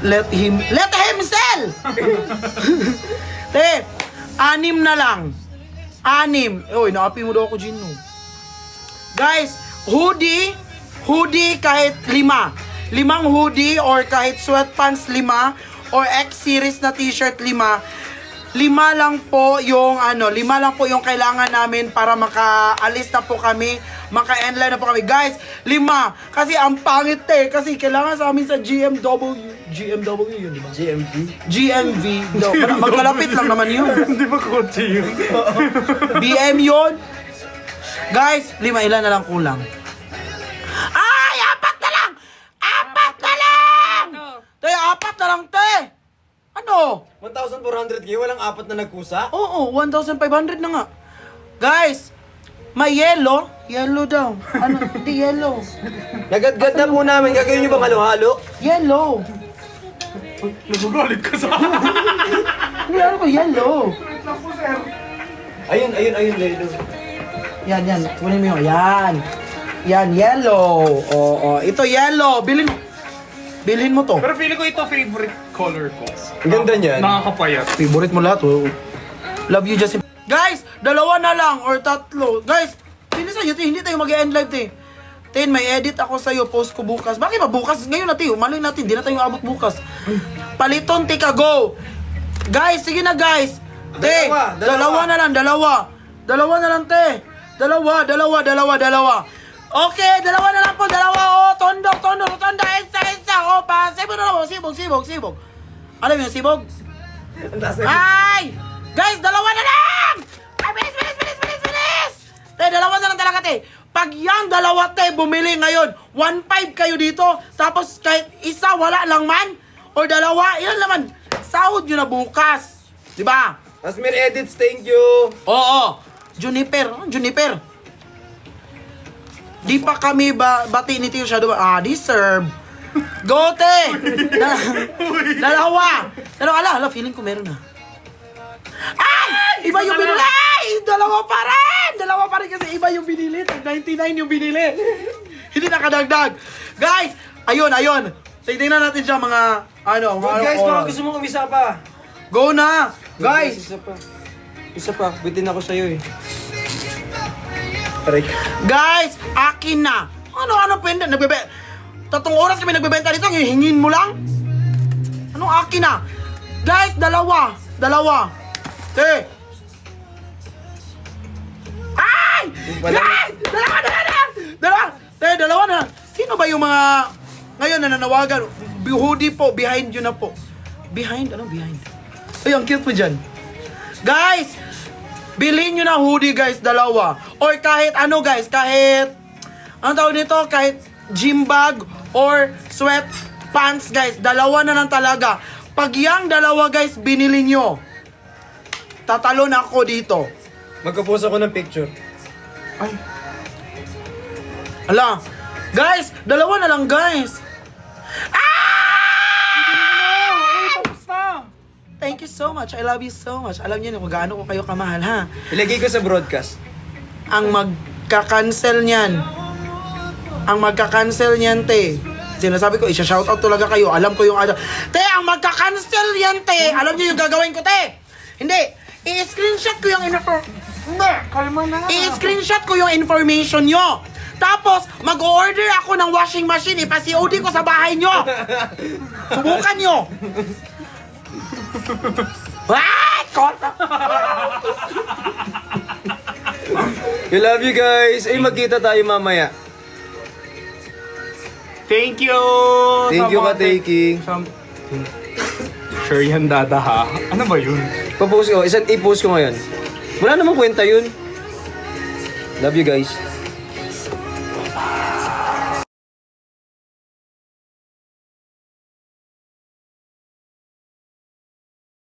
[SPEAKER 1] Let him sell! Te, 6 na lang. 6. Uy, naapi mo daw ako, Gino. Guys, hoodie kahit 5. 5 hoodie or kahit sweatpants 5 or X-Series na t-shirt 5. 5 lang po yung 5 lang po yung kailangan namin para makaalis na po kami, maka-endline na po kami. Guys, 5. Kasi ang pangit kasi kailangan sa amin sa GMW yun, di ba? GMV. No, magkalapit lang naman yun.
[SPEAKER 3] Hindi ba kotse yun?
[SPEAKER 1] BM yun. Guys, 5 ilan na lang kulang. Ay, 4 na lang! 4 na lang! Te, 4 na lang, te! Ano?
[SPEAKER 2] 1,400 kayo, walang 4 na nagkusa?
[SPEAKER 1] Oo, 1,500 na nga. Guys, may yellow. Yellow daw. Ano? Hindi yellow.
[SPEAKER 2] Nagadgad na po namin, gagawin nyo bang halo-halo?
[SPEAKER 1] Yellow.
[SPEAKER 3] Nagagalit ka sa akin.
[SPEAKER 1] Hindi, ano ko? Yellow.
[SPEAKER 2] Ayun.
[SPEAKER 1] Yan. Kunin mo yun. Yan, yellow. Oo. Ito yellow. Bilhin mo to.
[SPEAKER 3] Pero feeling ko ito favorite color ko.
[SPEAKER 2] Ang ganda niyan.
[SPEAKER 3] Nakakapayat.
[SPEAKER 1] Favorite mo lahat. Oh. Love you, Justin. Guys, 2 na lang or 3. Guys, hindi tayo mag-end live, te. Ten, may edit ako sa'yo, post ko bukas. Bakit ba bukas? Ngayon na, te. Umaloy natin, di na tayo abot bukas. Paliton, tika, go! Guys, sige na, guys. Te,
[SPEAKER 2] Dalawa.
[SPEAKER 1] na lang, 2. 2 na lang, te. 2. Okay, 2 na lang po, 2. Oh, tondo, isa. Oh, pa. Sibog na lang, sibog. Alam mo yung sibog? Ay! Guys, 2 na lang! Ay, bilis! Te, 2 na lang talaga, te. Pag yung 2, te, bumili ngayon, 1.5 kayo dito, tapos kahit isa, wala lang man, or 2, ilan naman, sahod nyo na bukas. Diba?
[SPEAKER 2] Asmir Edits, thank you!
[SPEAKER 1] Oo. Juniper. Di pa kami bati ni Tio Shadow. Deserve. Go, te! 2. Ala, feeling ko meron na. Ay! Iba yung binulay! dalawa pa rin! Dalawa pa rin kasi iba yung binili. Tag 99 yung binili. Hindi nakadagdag. Guys, ayun. Tingnan natin siya mga,
[SPEAKER 2] Guys, baka gusto mo umisa pa.
[SPEAKER 1] Go na! Guys!
[SPEAKER 2] Isa pa. Bitin ako sa'yo eh. Aray.
[SPEAKER 1] Guys, akin na! Ano, pwede? Tatlong oras kami nagbebenta dito, hingin mo lang? Anong akin na? Guys, dalawa. Te! Ay! Guys! Dalawa! Te, dalawa na! Sino ba yung mga ngayon na nanawagan? Hoodie po, behind you na po. Behind? Ano behind? Ay, ang cute mo dyan. Guys! Bilhin nyo na hoodie guys, dalawa. Or kahit ano guys, kahit ano tawag nito, kahit gym bag or sweatpants guys, dalawa na lang talaga. Pag yung dalawa guys binili nyo, tatalo na ako dito.
[SPEAKER 2] Magkapost ako ng picture.
[SPEAKER 1] Ay. Ala. Guys, dalawa na lang guys.
[SPEAKER 3] Tapos na!
[SPEAKER 1] Thank you so much. I love you so much. Alam niyo na kung gaano ko kayo kamahal ha.
[SPEAKER 2] Ilagay ko sa broadcast.
[SPEAKER 1] Ang magka-cancel niyan. Te. Sinasabi ko, isa-shoutout talaga kayo. Alam ko yung ano. Te, ang magka-cancel yan, te. Alam niyo yung gagawin ko, te. Hindi. I-screenshot ko yung
[SPEAKER 3] Kalma na.
[SPEAKER 1] I-screenshot ko yung information nyo. Tapos, mag-order ako ng washing machine. Ipasi-OD ko sa bahay nyo. Subukan nyo. What? Kota.
[SPEAKER 2] We love you guys. Ay, magkita tayo mamaya.
[SPEAKER 3] Thank you!
[SPEAKER 2] Thank you ka, Takey.
[SPEAKER 3] Sure yan, dada ha? Ano ba yun?
[SPEAKER 2] I-post ko ngayon. Wala namang kwenta yun. Love you guys.